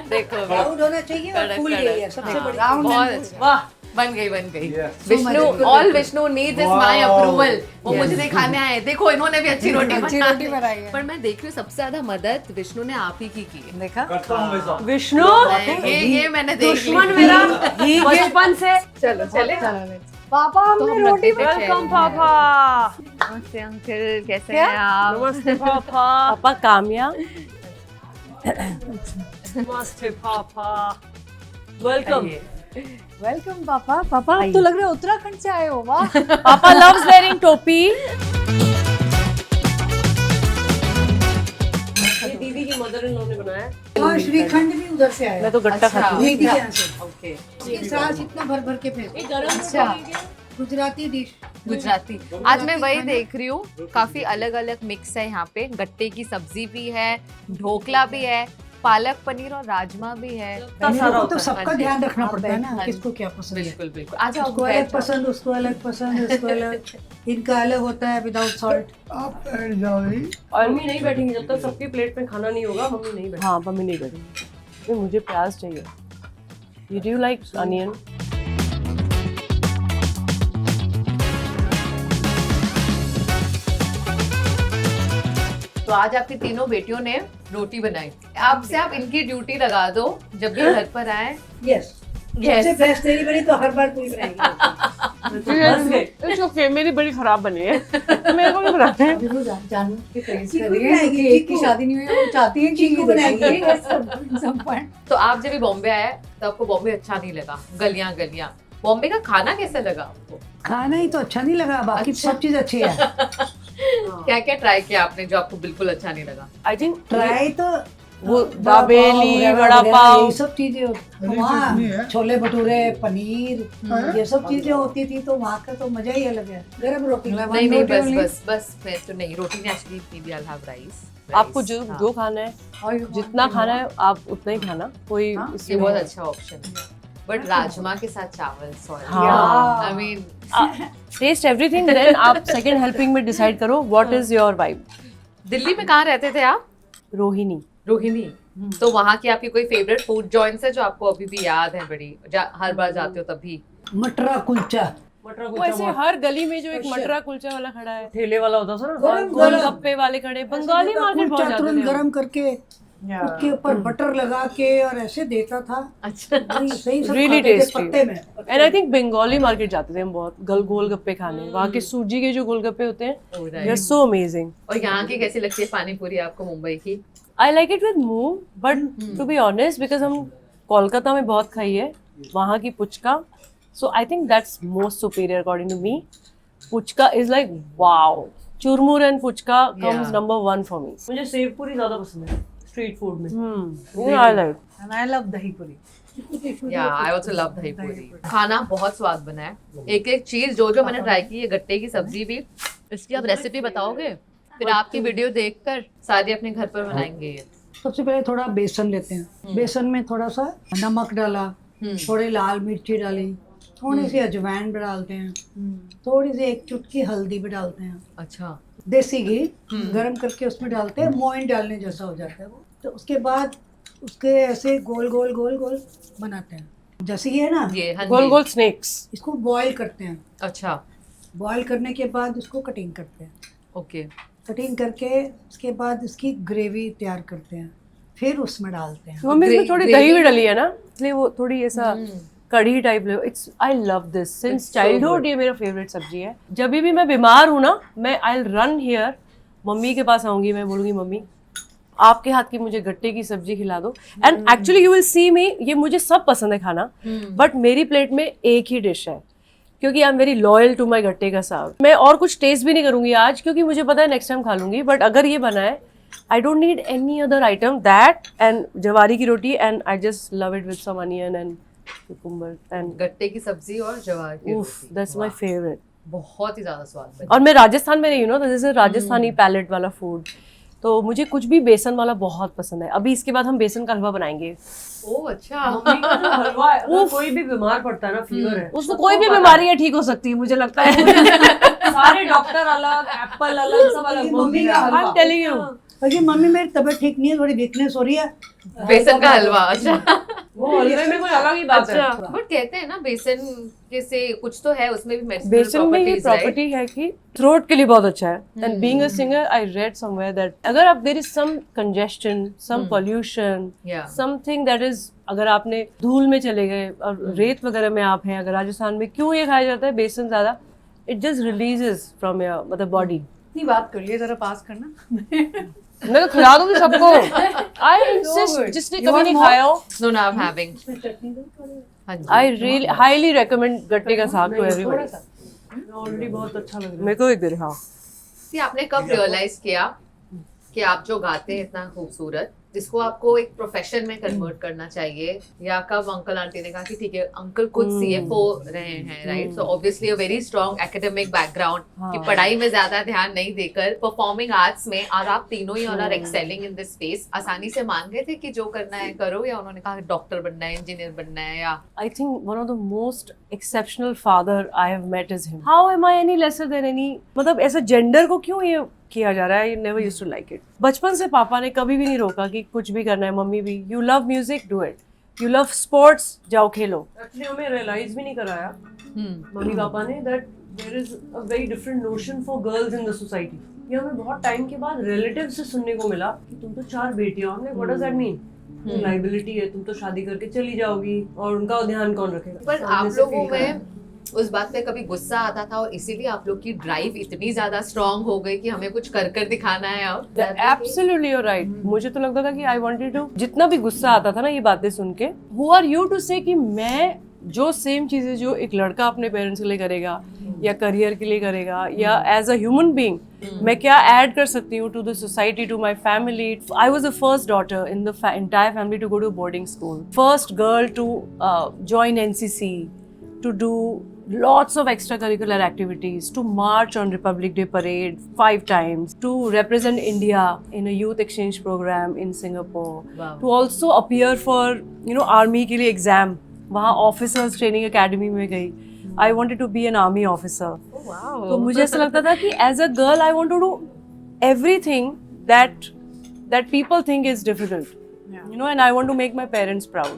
देखो राउंड होना चाहिए और फूल गई है सबसे बड़ी। Round बहुत and अच्छा वाह बन गई Yes. Vishnu all Vishnu needs is my Wow. Approval. वो मुझे दिखाने आए देखो इन्होंने भी अच्छी रोटी अच्छी बनाई रोटी बनाई है। पर मैं देख रही हूँ सबसे ज्यादा मदद विष्णु ने आप ही की है। देखा? करता हूँ हमेशा। विष्णु ये मैंने देख दुश्मन ली। मेरा बचपन से। चलो चले पापा हमने हम रोटी रखते थे। वेलकम पापा। नमस्ते अंकल कैसे क्या? हैं आप? नमस्ते पापा। पापा कामया। नमस्ते पापा। वेलकम। वेलकम पापा। पापा अब तो लग रहा है उत्तराखंड से आए हो। वाह। पापा loves wearing टोपी। ये दीदी की मदर इन लॉ ने बनाया है। हाँ, श्रीखंड भी उधर से आया। मैं तो गट्टा खाती हूँ। दीदी के यहाँ से। ओके ये सास इतना भर भर के फेंक। अच्छा गुजराती डिश। गुजराती आज मैं वही देख रही हूँ काफी अलग अलग मिक्स है यहाँ पे। गट्टे की सब्जी भी है, ढोकला भी है, पालक पनीर और राजमा भी है। मेरे को तो सबका हाँ जी। ध्यान रखना हाँ, पड़ता है ना, हाँ जी। किसको क्या पसंद है। बिल्कुल बिल्कुल आ जाओ उसको अलग पसंद, उसको अलग पसंद, उसको अलग। इनका अलग होता है विदाउट सॉल्ट। आप बैठ जाओ। और मम्मी नहीं बैठेंगी जब तक सबकी प्लेट में खाना नहीं होगा। मम्मी नहीं बैठेंगी। हाँ मम्मी नहीं बैठेंगी। मुझे प्याज चाहिए। You do you like onion? तो आज आपकी तीनों बेटियों ने रोटी बनाई। आपसे आप इनकी ड्यूटी लगा दो जब भी घर पर आए। यस सबसे बेस्ट तेरी बनी तो हर बार पूरी बनाएगी। It's okay, मेरी बड़ी खराब बनी है। मेरे को भी बनाना है। देखो जान के प्रेज चीकू कर रही है बनाएगी, कि एक की चीकू। शादी नहीं हुई है, वो चाहती है कि चीकू बनाएगी। some point. तो आप जब भी बॉम्बे आए तो आपको बॉम्बे अच्छा नहीं लगा, गलियां गलियां। बॉम्बे का खाना कैसा लगा आपको? खाना ही तो अच्छा नहीं लगा, बाकी सब चीज अच्छी है। क्या क्या ट्राई किया आपने जो आपको बिल्कुल अच्छा नहीं लगा? I think ट्राई तो वो वड़ा पाव दाबेली, वगैरह वड़ा वगैरह पाव। ये सब चीजें वहाँ छोले भटूरे पनीर ये सब चीजें होती थी तो वहाँ का तो मजा ही अलग है। गरम रोटी नहीं नहीं बस बस बस मैं तो नहीं, रोटी ने एक्चुअली इतनी भी I'll have rice। आपको जो खाना है, जितना खाना है आप उतना ही खाना। कोई ये इसमें बहुत अच्छा ऑप्शन है। बट राजमा के साथ चावल सॉरी हाँ। I mean taste everything, then आप सेकंड हेल्पिंग में डिसाइड करो what is your vibe. Delhi में कहाँ रहते थे आप? रोहिणी। रोहिणी। तो वहाँ की आपकी कोई फेवरेट फूड जॉइंट्स है जो आपको अभी भी याद है बड़ी, हर बार जाते हो तभी? मटरा कुलचा। वैसे हर गली में जो एक मटरा कुलचा वाला खड़ा है, ठेले वाला होता था ना, गरम गोलगप्पे वाले खड़े, बंगाली मार्केट बहुत कुलचा जाते तुरंत थे। गरम करके उसके ऊपर बटर लगा के और ऐसे देता था। अच्छा वही सही सब Really खाते थे tasty. पत्ते में। And I think Bengali market जाते थे हम बहुत गोलगप्पे खाने। वहाँ के सूजी के जो गोलगप्पे होते हैं, दे आर सो अमेजिंग। और यहाँ की कैसी लगती है पानी पूरी आपको मुंबई की? I like it with move, but to be honest because हम कोलकाता में बहुत खाई है वहाँ की puchka, so I think that's most superior according to me. Puchka is like wow, churmur and puchka comes number 1 for me. मुझे सेव पूरी ज्यादा पसंद है स्ट्रीट फूड में। I like And I love dahi puri. या आई आल्सो लव दही पूरी। खाना बहुत स्वाद बना है, एक एक चीज जो जो मैंने ट्राई की है, गट्टे की सब्जी भी। इसकी आप रेसिपी बताओगे? फिर आपकी वीडियो देखकर सारे अपने घर पर बनाएंगे ये। सबसे पहले थोड़ा बेसन लेते हैं, बेसन में थोड़ा सा नमक डाला, थोड़ी लाल मिर्ची डाली, थोड़ी सी अजवाइन भी डालते हैं, थोड़ी सी एक चुटकी हल्दी भी डालते हैं, अच्छा देसी घी गरम करके उसमें डालते हैं, मोइन डालने जैसा हो जाता है वो। तो उसके बाद उसके ऐसे गोल गोल गोल गोल बनाते हैं, जैसे ये है ना, ये हाँ गोल जी। गोल स्नेक्स। इसको बॉईल करते हैं। अच्छा बॉईल करने के बाद इसको कटिंग करते हैं, ओके कटिंग करके उसके बाद इसकी ग्रेवी तैयार करते हैं, फिर उसमें डालते हैं। मम्मी इसमें थोड़ी ग्रेवी दही भी डली है ना, इसलिए वो थोड़ी ऐसा कढ़ी type. It's I love this since childhood, ये मेरा फेवरेट सब्जी है। जब भी मैं बीमार हूँ ना, मैं आई रन हियर, मम्मी के पास आऊंगी, मैं बोलूंगी मम्मी आपके हाथ की मुझे गट्टे की सब्जी खिला दो। And actually you will see me, ये मुझे सब पसंद है खाना, बट मेरी प्लेट में एक ही डिश है, क्योंकि I am very loyal to my gatte ka साग। मैं और कुछ टेस्ट भी नहीं करूंगी आज, क्योंकि मुझे पता है नेक्स्ट टाइम खा लूंगी, बट अगर ये बना है I don't need any other item, that and जवारी की रोटी, and I just love it with some onion and cucumber and गट्टे की सब्जी और जवार की oof, roti. that's my favorite. बहुत ही ज्यादा स्वाद बनी। और मैं राजस्थान में रही हूँ ना, तो जैसे राजस्थानी पैलेट वाला फूड, तो मुझे कुछ भी बेसन वाला बहुत पसंद है। अभी इसके बाद हम बेसन का हलवा बनाएंगे। ओह अच्छा। हलवा है, अगर कोई भी बीमार पड़ता है ना, फीवर है, उसको कोई भी बीमारी है ठीक हो सकती है, मुझे लगता है। सारे डॉक्टर अलग, एप्पल अलग, सब अलग। मम्मी का हलवा। I'm telling you, क्योंकि मम्मी मेरी तबीयत ठीक नहीं है, थोड़ी वीकनेस हो रही है, बेसन का हलवा। अच्छा वो हलवे में कोई अलग ही बात है। बट कहते हैं ना बेसन के से कुछ तो है, उसमें भी medicinal बेसन में ये properties, right? प्रॉपर्टी है कि थ्रोट के लिए बहुत अच्छा है। And being a singer, I read somewhere that अगर आप there is some congestion, some pollution, Yeah. Something that is, अगर आपने धूल में चले गए और रेत वगैरह में आप हैं, अगर राजस्थान में क्यों ये खाया जाता है बेसन ज्यादा, it just releases from your मतलब बॉडी। इतनी बात कर लिए, जरा पास करना। मैं तो खिला दूंगी सबको। आई इंसिस्ट, जिसने कभी नहीं खाया हो, No, no, I'm having. हाँ जी। आई रियली हाईली रेकमेंड गट्टे का साग टू एवरीबॉडी। ऑलरेडी बहुत अच्छा लग रहा है मेरे को। एक दिन हाँ, See, आपने कब रियलाइज किया कि आप जो गाते हैं इतना खूबसूरत, इसको आपको एक प्रोफेशन में कन्वर्ट करना चाहिए, या कब अंकल आंटी ने कहा कि ठीक है, अंकल खुद CFO रहे हैं, right? So obviously a very strong academic background, कि पढ़ाई में ज्यादा ध्यान नहीं देकर परफॉर्मिंग आर्ट्स में, और आप तीनों ही और एक्सेलिंग इन दिस स्पेस, आसानी से मान गए थे कि जो करना है करो, या उन्होंने कहा डॉक्टर बनना है, इंजीनियर बनना है, या I think one of the most exceptional father I have met is him. How am I any lesser than any? मतलब ऐसा जेंडर को क्यों ये किया जा रहा है? I never used to like it. बचपन से पापा ने कभी भी नहीं रोका कि कुछ भी करना है, मम्मी भी, you love music, do it. You love sports, जाओ खेलो। Actually हमें realize भी नहीं कराया मम्मी पापा ने that there is a very different notion for girls in the society. ये हमें बहुत टाइम के बाद रिलेटिव से सुनने को मिला कि तुम तो 4 बेटियां हो। हमने what does that mean? Liability है, तुम तो शादी करके चली जाओगी और उनका ध्यान कौन रखेगा? पर आप लोगों में उस बात पे कभी गुस्सा आता था, और इसीलिए आप लोग की ड्राइव इतनी ज्यादा स्ट्रांग हो गई कि हमें कुछ कर कर दिखाना है अब? Absolutely, you're right. मुझे तो लगता था कि I wanted to, जितना भी गुस्सा आता था ना ये बातें सुन के, who are you to say कि मैं जो सेम चीजें जो एक लड़का अपने पेरेंट्स के लिए करेगा, या करियर के लिए करेगा, या एज अ ह्यूमन बीइंग मैं क्या ऐड कर सकती हूँ to the society, to my family. I was the first daughter in the entire family to go to boarding school, first girl to join NCC, to do lots of extracurricular activities, to march on Republic Day parade 5 times, to represent India in a youth exchange program in Singapore, to also appear for army के लिए exam, वहाँ officers training academy में गई। I wanted to be an army officer. तो मुझे ऐसा लगता था कि as a girl I want to do everything that people think is difficult, and I want to make my parents proud.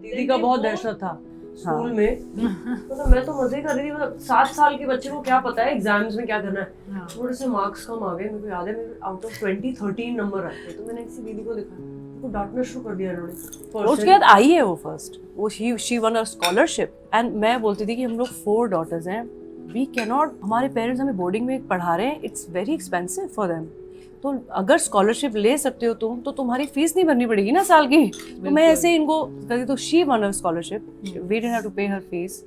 दीदी का बहुत दहशत था स्कूल में। मतलब मैं तो मजे कर रही थी, मतलब 7 साल के बच्चे को क्या पता है एग्जाम्स में क्या करना है। थोड़े से मार्क्स कम आ गए, मेरे को याद है मेरे आउट ऑफ 20 13 नंबर आए थे, तो मैंने किसी दीदी को देखा, उनको डांटना शुरू कर दिया इन्होंने। उसके बाद आई है वो फर्स्ट, वो she won a scholarship, and मैं बोलती थी कि हम लोग 4 डॉटर्स हैं, वी कैन नॉट, हमारे पेरेंट्स हमें बोर्डिंग में पढ़ा रहे हैं, it's very expensive for them, तो अगर स्कॉलरशिप ले सकते हो तुम, तो तुम्हारी फीस नहीं भरनी पड़ेगी ना साल की। तो मैं ऐसे इनको करती, तो she won a scholarship, we didn't have to pay her fees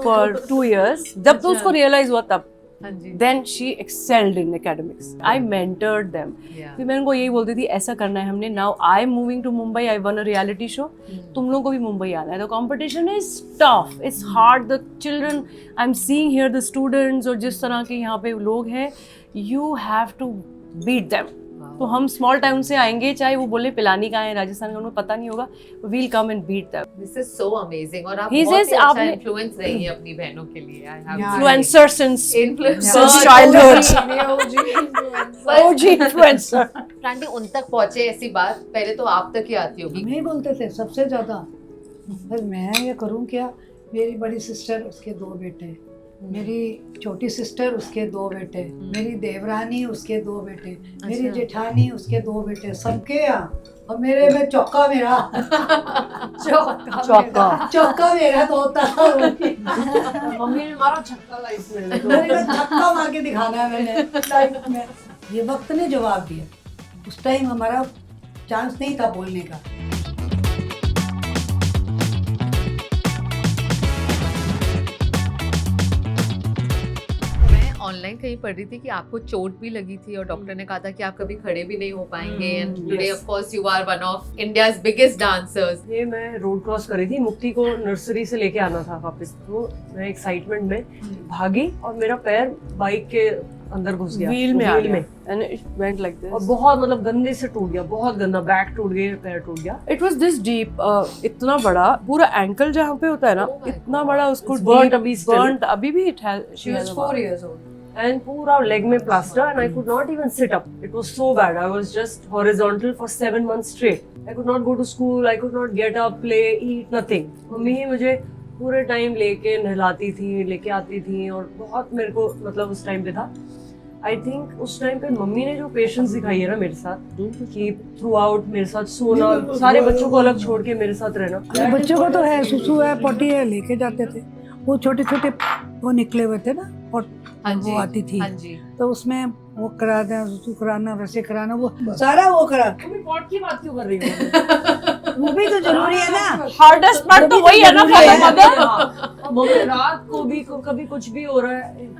for 2 years। जब तो उसको रियलाइज हुआ तब, then she excelled in academics, I mentored them. फिर मैं उनको यही बोलती थी ऐसा करना है हमने, now I am moving to Mumbai, I won a reality show, तुम लोगों को भी मुंबई आना है, the competition is tough, it's hard, the children I am seeing here, the students और जिस तरह के यहाँ पे लोग हैं, you have to beat them. तो हम स्मॉल टाउन से आएंगे, चाहे वो बोले पिलानी का है, राजस्थान का, उन्हें पता नहीं होगा, we'll come and beat them. This is so amazing. और आप He बहुत says ही अच्छा आपने- इन्फ्लुएंस रही हैं अपनी बहनों के लिए। I have to say. Influencer since Influencer. childhood. OG influencer. Aunty उन तक पहुंचे ऐसी बात पहले तो आप तक ही आती होगी। नहीं बोलते थे सबसे ज्यादा। फिर मैं ये करूं क्या, मेरी बड़ी सिस्टर उसके 2 बेटे, मेरी छोटी सिस्टर उसके 2 बेटे, मेरी देवरानी उसके 2 बेटे, मेरी जेठानी उसके 2 बेटे, सबके यहाँ। और मेरे में चौका मेरा चौका मेरा तो होता था। मम्मी ने मारा छक्का लाइफ में। मेरे को छक्का मार के दिखाना है मैंने लाइफ में। ये वक्त ने जवाब दिया, उस टाइम हमारा चांस नहीं था बोलने का। मैं ऑनलाइन कहीं पढ़ रही थी कि आपको चोट भी लगी थी और डॉक्टर ने कहा था कि आप कभी खड़े भी नहीं हो पाएंगे। And today of course you are one of India's biggest dancers. ये मैं रोड क्रॉस करी थी, मुक्ति को नर्सरी से लेके आना था वापस, तो मैं एक्साइटमेंट में भागी और मेरा पैर बाइक के अंदर घुस गया, Wheel में आ Wheel गया and it went like this. और बहुत मतलब गंदे से टूट गया, बहुत गंदा, बैक टूट गया, पैर टूट गया। It was this deep, इतना बड़ा, पूरा एंकल जहाँ पे होता है ना, Oh my इतना बड़ा उसको It's burnt deep, अभी still. burnt अभी भी it has, she has a mark. years old. And पूरा leg में plaster and I could not even sit up. It was so bad. I was just horizontal for 7 months straight. I could not go to school. I could not get up, play, eat, nothing. Mummy ही मुझे पूरे time लेके नहलाती थी, लेके आती थी और बहुत मेरे को मतलब उस टाइम पे था। आई थिंक उस टाइम पे मम्मी ने जो पेशेंस दिखाई है ना मेरे साथ, कि थ्रू आउट मेरे साथ सोना, सारे बच्चों को अलग छोड़ के मेरे साथ रहना। बच्चों को तो है, सुसु है, पोटी है, लेके जाते थे। वो छोटे छोटे वो निकले हुए थे ना, और वो आती थी, हाँ जी। तो उसमें वो करा देना, सुसु कराना, वैसे कराना, वो सारा वो करा। पॉट की बात क्यों कर रही हो? वो भी तो जरूरी है ना। Hardest part तो वही है ना for the mother. मम्मी रात को भी कभी कुछ भी हो रहा है,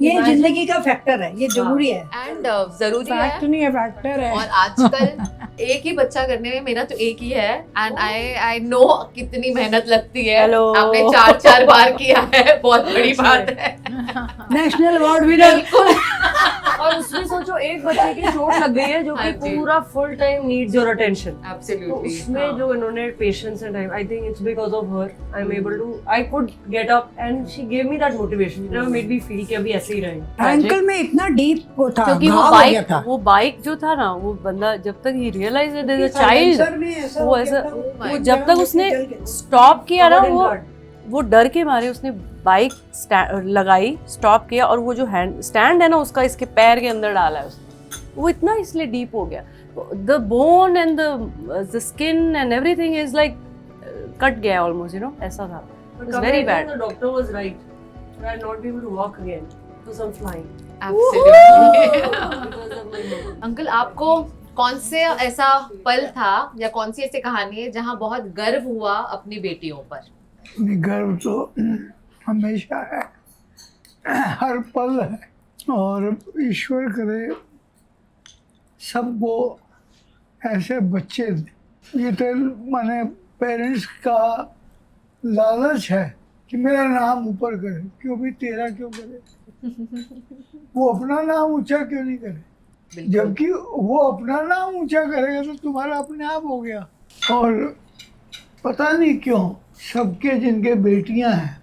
ये जिंदगी का फैक्टर है, ये जरूरी है। एंड जरूरी है। फैक्ट नहीं है, फैक्टर है। और आजकल एक ही बच्चा करने में मेरा तो एक ही है। एंड आई नो कितनी मेहनत लगती है। Hello. आपने 4 बार किया है, बहुत बड़ी बात है। National award winner. और उसमें सोचो एक बच्चे की चोट लग गई है जो हाँ कि जी। पूरा full time needs your attention. तो एब्सोल्युटली। उसमें जो इन्होंने patience and time, I think it's because of her I am able to, I could get up and she gave me that motivation, it made me feel कि अभी ऐसे ही रहें। Ankle में इतना डीप वो था, क्योंकि घाव हो गया था। वो बाइक जो था ना, वो बंदा जब तक ही realise that is a child, वो ऐसा, वो जब तक उसने स्टॉप किया ना, वो डर के मारे उसने बाइक लगाई, स्टॉप किया, और वो जो हैंड स्टैंड है ना उसका, इसके पैर के अंदर डाला है उसने। वो इतना इसलिए डीप हो गया, the bone and the skin and everything is like cut गया ऑलमोस्ट, यू नो, ऐसा था। It's very bad. The doctor was right, I will not be able to walk again, because I am flying absolutely. Because of my mum. Uncle, आपको कौन से ऐसा पल था या कौन सी ऐसी कहानी है जहाँ बहुत गर्व हुआ अपनी बेटियों पर? गर्व तो हमेशा है, हर पल है, और ईश्वर करे सबको ऐसे बच्चे दे। ये तो माने पेरेंट्स का लालच है कि मेरा नाम ऊपर करे, क्यों भी तेरा क्यों करे, वो अपना नाम ऊंचा क्यों नहीं करे, जबकि वो अपना नाम ऊंचा करेगा तो तुम्हारा अपने आप हो गया। और पता नहीं क्यों सबके जिनके बेटियां हैं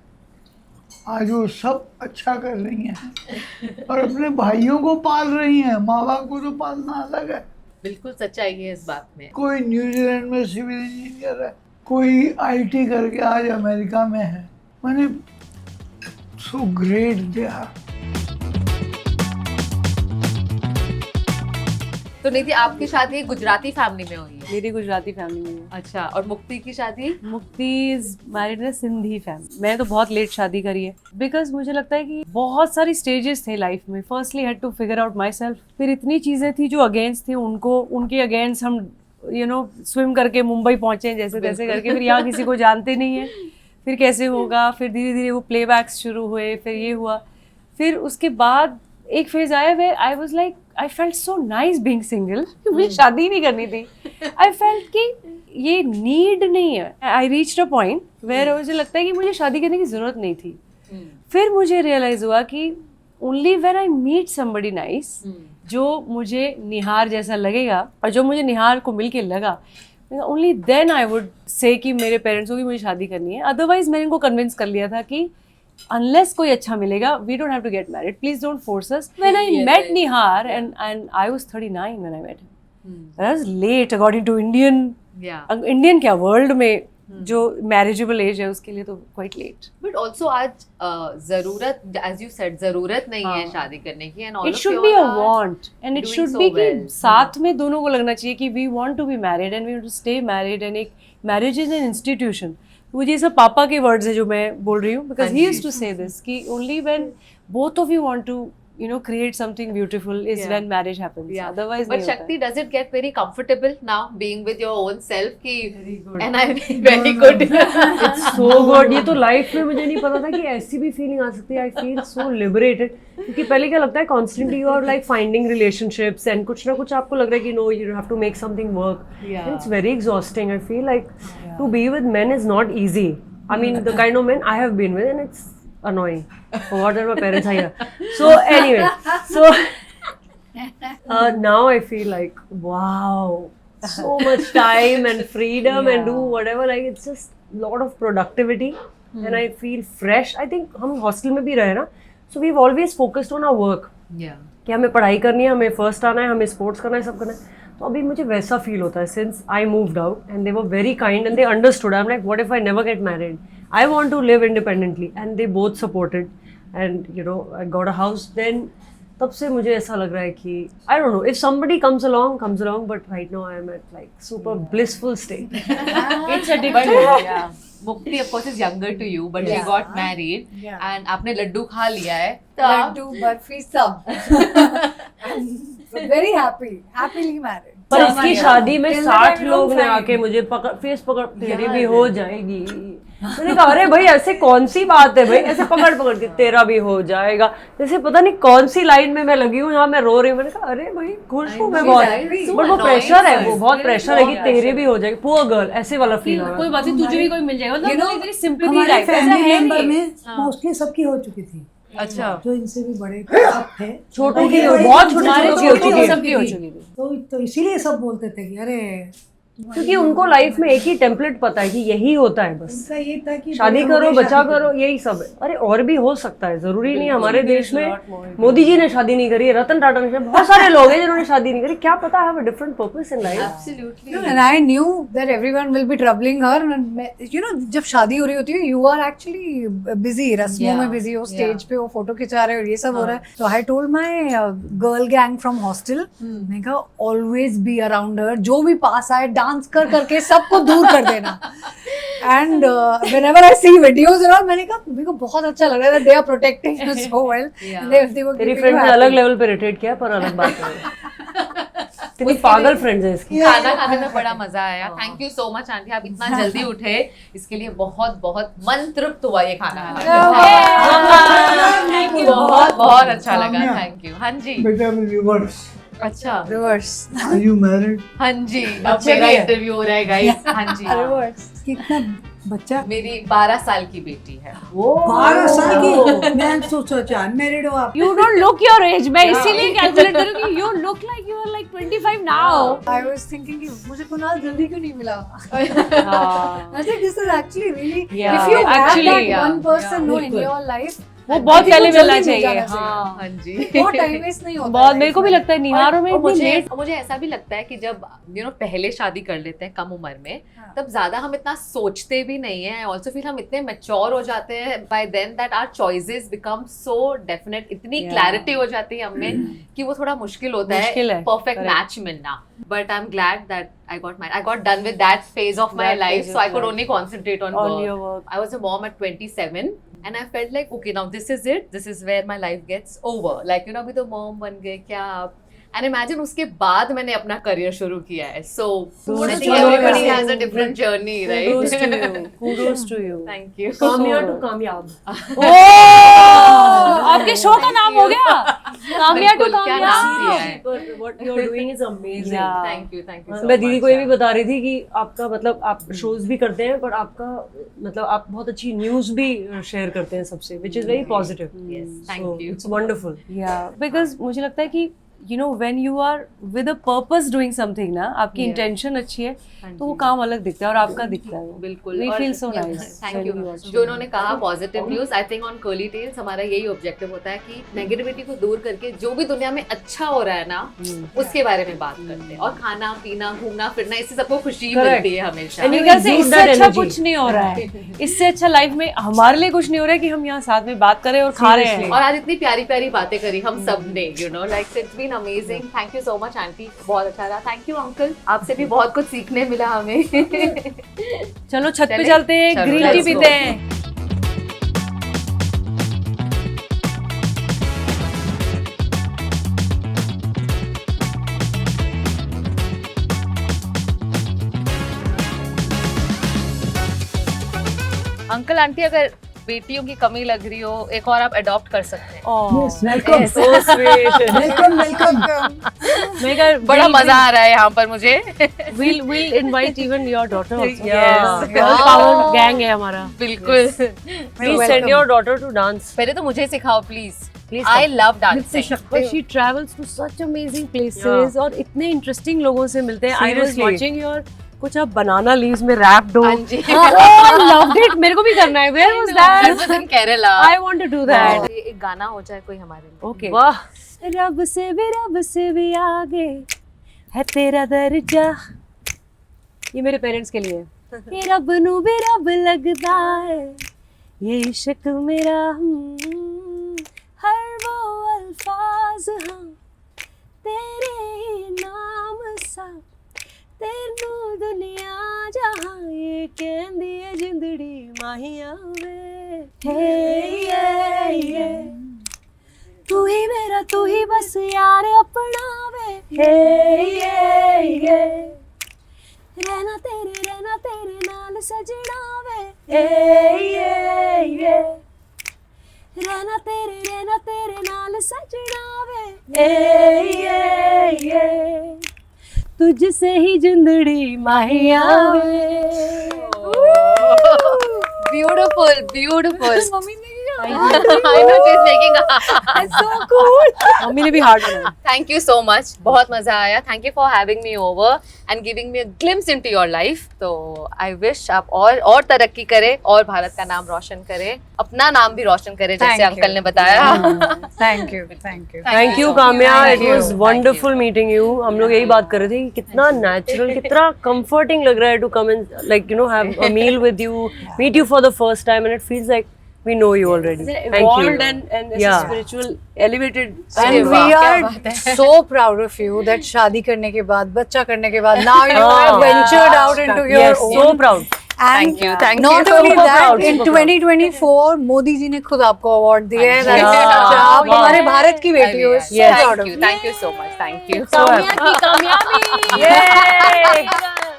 आज वो सब अच्छा कर रही हैं और अपने भाइयों को पाल रही हैं। माँ बाप को तो पालना अलग है। बिल्कुल सच्चाई है इस बात में। कोई न्यूजीलैंड में सिविल इंजीनियर है, कोई आईटी करके आज अमेरिका में है। मैंने सो ग्रेट दे आर। तो निधि, आपकी शादी गुजराती फैमिली में हुई है? मेरी गुजराती फैमिली में है। अच्छा, और मुक्ति की शादी? मुक्ति is married in Sindhi family. मैं तो बहुत लेट शादी करी है, बिकॉज मुझे लगता है कि बहुत सारी स्टेजेस थे लाइफ में। Firstly had to figure out myself, फिर इतनी चीज़ें थी जो अगेंस्ट थी उनको, उनके अगेंस्ट हम स्विम करके मुंबई पहुंचे जैसे तैसे करके, फिर यहाँ किसी को जानते नहीं है, फिर कैसे होगा, फिर धीरे धीरे वो प्लेबैक्स शुरू हुए, फिर ये हुआ, फिर उसके बाद एक फेज आया where I was like, I felt so nice being single, मुझे शादी नहीं करनी थी। आई फेल्ट कि ये नीड नहीं है। I reached a point where मुझे लगता है कि मुझे शादी करने की जरूरत नहीं थी। फिर मुझे रियलाइज हुआ कि only when I meet somebody nice, जो मुझे निहार जैसा लगेगा और जो मुझे निहार को मिलके लगा, only then I would say कि मेरे पेरेंट्स को कि मुझे शादी करनी है. Otherwise मैंने इनको कन्विंस कर लिया था कि unless कोई अच्छा मिलेगा, we don't have to get married. Please don't force us. When I met Nihar and I was 39 when I met him. I was late according to Indian. Indian क्या world में जो marriageable age है उसके लिए तो quite late. But also आज जरूरत, as you said, जरूरत नहीं है शादी करने की, and all It of should you be a are want and it doing should so be कि well. साथ में दोनों को लगना चाहिए कि we want to be married and we want to stay married and एक marriage is an institution. मुझे ये सब पापा के वर्ड्स है जो मैं बोल रही हूँ because he used to say this कि only when both of you want to create something beautiful is when marriage happens. Yeah. Otherwise But नहीं Shakti, होता. does it get very comfortable now being with your own self? Ki, and I mean, very good. It's so good. ये तो life में मुझे नहीं पता था कि ऐसी भी फीलिंग आ सकती है. I feel so liberated. क्योंकि पहले क्या लगता है constantly you are like finding relationships and कुछ ना कुछ आपको लग रहा है कि no you have to make something work. It's very exhausting. I feel like to be with men is not easy. I mean the kind of men I have been with and it's annoying. Forgot that my parents are here. So anyway, now I feel like wow, so much time and freedom and do whatever. Like it's just lot of productivity and I feel fresh. I think हम hostel में भी रहे ना, so we've always focused on our work. कि हमें पढ़ाई करनी है, हमें फर्स्ट आना है, हमें स्पोर्ट्स करना है, सब करना है. तो अभी मुझे वैसा फील होता है since I moved out and they were very kind and they understood. I am like what if I never get married. I want to live independently and they both supported and I got a house. Then तब से मुझे ऐसा लग रहा है कि I don't know if somebody comes along but right now I am at like super blissful state. It's addictive. Yeah. Mukti of course is younger to you, but she got married and आपने लड्डू खा लिया है. तो आप लड्डू बर्फी सब. Very happily married. पर इसकी शादी में Till the 60 time लोग we ने don't आके मुझे फेस पकड़ तेरी भी हो जाएगी. मैंने कहा अरे भाई ऐसे कौन सी बात है भाई, ऐसे पकड़ के तेरा भी हो जाएगा. जैसे पता नहीं कौन सी लाइन में मैं लगी हूँ, यहाँ मैं रो रही हूँ. मैंने कहा अरे भाई खुश हूँ मैं बहुत, बट वो प्रेशर है, वो बहुत प्रेशर है कि तेरे भी हो जाएगी. पुअर गर्ल ऐसे वाला फील हो रहा कोई बात नहीं, तुझे भी कोई मिल जाएगा. मतलब तेरी सिंपैथी हमारे लाइफ ऐसा फैमिली है मेंबर नहीं. में मोस्टली सबकी हो चुकी थी. अच्छा. जो इनसे भी बड़े सब थे, छोटों की बड़े बहुत बड़े छोटे छोटे छोटों की हो चुकी है. सबकी हो चुकी थी. तो इसीलिए सब बोलते थे कि अरे क्योंकि उनको लाइफ में एक ही टेम्पलेट पता है कि यही होता है बस. उनका ये था कि शादी बड़े हो करो गए, बच्चा शादी करो यही सब है. अरे और भी हो सकता है, जरूरी नहीं. हमारे देश में मोदी जी ने शादी नहीं करी, रतन टाटा ने, बहुत सारे लोग हैं जिन्होंने शादी नहीं करी. क्या पता है, different purpose in life. Absolutely. And I knew that everyone will be troubling her. And जब शादी हो रही होती है, you are actually busy, रस्मों में busy हो, स्टेज पे वो फोटो खिंचा रहे हो, ये सब हो रहा है. So I told my girl gang from hostel, मैंने कहा always be around her. जो भी पास आए डांस करके सबको दूर कर देना. And whenever I see videos and all, मैंने कहा मेरे को बहुत अच्छा लग रहा है. They are protecting you so well. And they were तेरी keeping फ्रेंड you ने happy. अलग लेवल पे रेटेड किया, पर अलग बात है. तेरी पागल फ्रेंड्स है इसकी. खाना खाने में बड़ा मजा आया. Thank you so much aunty, आप इतना जल्दी उठे, इसके लिए बहुत बहुत मन तृप्त हुआ ये खाना खाने. बहुत बहुत अच्छा लगा. Thank you. हाँ जी. बेटा रिवर्स. अच्छा. Reverse. Are you married? हाँ जी. अब मेरा इंटरव्यू हो रहा है गाइस. हाँ जी. कितना बच्चा? मेरी 12 साल की बेटी है. 12 साल की. मैं सोचा मैरिड हो आप. You don't look your age. मैं इसीलिए कैलकुलेट करूँ कि you look like you are like 25 now. I was thinking कि मुझे कुणाल जल्दी क्यों नहीं मिला? I think this is actually really. Yeah, If you have actually, that yeah. one person no in your life, वो बहुत I think पहले वो मिलना जल्दी मिल चाहिए. जाना हाँ. हाँ जी. बहुत टाइम वेस्ट नहीं होता. बहुत मेरे को भी लगता है निहारों में और इतनी लेट. मुझे ऐसा भी लगता है कि जब पहले शादी कर लेते हैं कम उम्र में, तब ज्यादा हम इतना सोचते भी नहीं है. ऑल्सो फिर हम इतने मैच्योर हो जाते हैं by then that our choices become so definite. इतनी क्लैरिटी हो जाती है हमें कि वो थोड़ा मुश्किल होता मुश्किल है है. Perfect Correct. मैच मिलना. But I am glad that I got done with that phase of my That life, phase so I of could life. only concentrate on On work. your work. I was a mom at 27 and I felt like okay, now this is it. This is where my life gets over. Like अभी तो mom बन गए, क्या आप and imagine उसके बाद मैंने अपना करियर शुरू किया है. So I think to everybody you. Has a different journey, Kudos to right? you. Kudos to you. Thank you. कामया to कामयाब. आपके शो का नाम हो गया कामया टू बिल्कुल, क्या नाम दिया कामया. है? But what you're doing is amazing. Yeah. Thank you मैं दीदी को ये भी बता रही थी कि आपका मतलब आप शोज भी करते हैं पर आपका मतलब आप बहुत अच्छी न्यूज भी शेयर करते हैं सबसे, which is very positive. Thank you. It's wonderful. Yeah, because मुझे लगता है कि you know when you are with a purpose doing something ना, आपकी Yeah. intention अच्छी है तो वो काम अलग दिखता है और आपका दिखता है वो. बिल्कुल. We और- feel so nice. Thank when you. we watch जो उन्होंने कहा positive news, I think on Curly Tales हमारा यही ऑब्जेक्टिव होता है कि नेगेटिविटी को दूर करके जो भी दुनिया में अच्छा हो रहा है ना उसके बारे में बात करते हैं. और खाना पीना घूमना फिरना इससे सबको खुशी Correct. मिलती है हमेशा. And you मेरे ख्याल से exude इससे that अच्छा energy. कुछ नहीं हो रहा है. इससे अच्छा लाइफ में हमारे लिए कुछ नहीं हो रहा है कि हम यहाँ साथ में बात करें और खा रहे हैं. और आज इतनी प्यारी प्यारी बातें करी हम सब ने, you know, like it's been amazing. Thank you so much aunty, बहुत अच्छा रहा. थैंक यू अंकल, आपसे भी बहुत कुछ सीखने मिला हमें. चलो छत पे चलें? चलते हैं, चलो, ग्रीन टी let's go. पीते हैं. अंकल आंटी, अगर बेटियों की कमी लग रही हो, एक और आप अडॉप्ट कर सकते हैं. Oh. Welcome So sweet. Welcome welcome. मेरे ख्याल बड़ा मजा आ रहा है यहाँ पर मुझे. we'll invite even your daughter also. Yes. Girl power gang है हमारा. बिल्कुल. Please send your daughter to dance. पहले तो मुझे सिखाओ please. Please I love dancing. But she travels to such amazing places और इतने interesting लोगों से मिलते हैं. I was Seriously. watching your कुछ आप बनाना लीव्स में रैप्ड हो. हाँ जी. I loved it. मेरे को भी करना है. Where was that? in Kerala. I want to do that. एक गाना हो जाए कोई हमारे लिए. Okay. वाह. रब से भी आगे है तेरा दर्जा. ये मेरे पेरेंट्स के लिए है. ये रब नू भी रब लगदा है ये इश्क मेरा. हर वो अल्फाज हाँ तेरे ही नाम सा तेनू दुनिया जहां ये कहंदी है जिंदड़ी माहिया वे. हे तू ही मेरा तू ही बस यार अपना वे. हे रहना तेरे नाल सजना वे. हे रहना तेरे नाल सजना वे. हे तुझसे ही जिंदड़ी माहिया वे. Beautiful beautiful. मम्मी ने I know she's making so cool. Mummy ने भी हार्ट बनाया. Thank you so much. बहुत मजा आया. Thank you for having me over and giving me a glimpse into your life. तो I wish आप और तरक्की करें और भारत का नाम रोशन करें, अपना नाम भी रोशन करें जैसे अंकल ने बताया. Thank you. Thank you Kamya. It was wonderful meeting you. हम लोग यही बात कर रहे थे कि कितना नेचुरल, कितना कंफर्टिंग लग रहा है to come and like you know have a meal with you, meet you for the first time and it feels like we know you already. Thank Evolved you. and Yeah. spiritual elevated. And we are so proud of you that शादी करने के बाद, बच्चा करने के बाद, now you have ventured out into your Yes, own. so proud. And Thank not you. only So that, proud, in so proud. 2024 Modi ji ने खुद आपको अवार्ड दिया है. Thank you. That's आप Wow. हमारे भारत की बेटी हो. So Yes. proud of you. Thank you so much. Thank you. कामया की कामयाबी. Yay!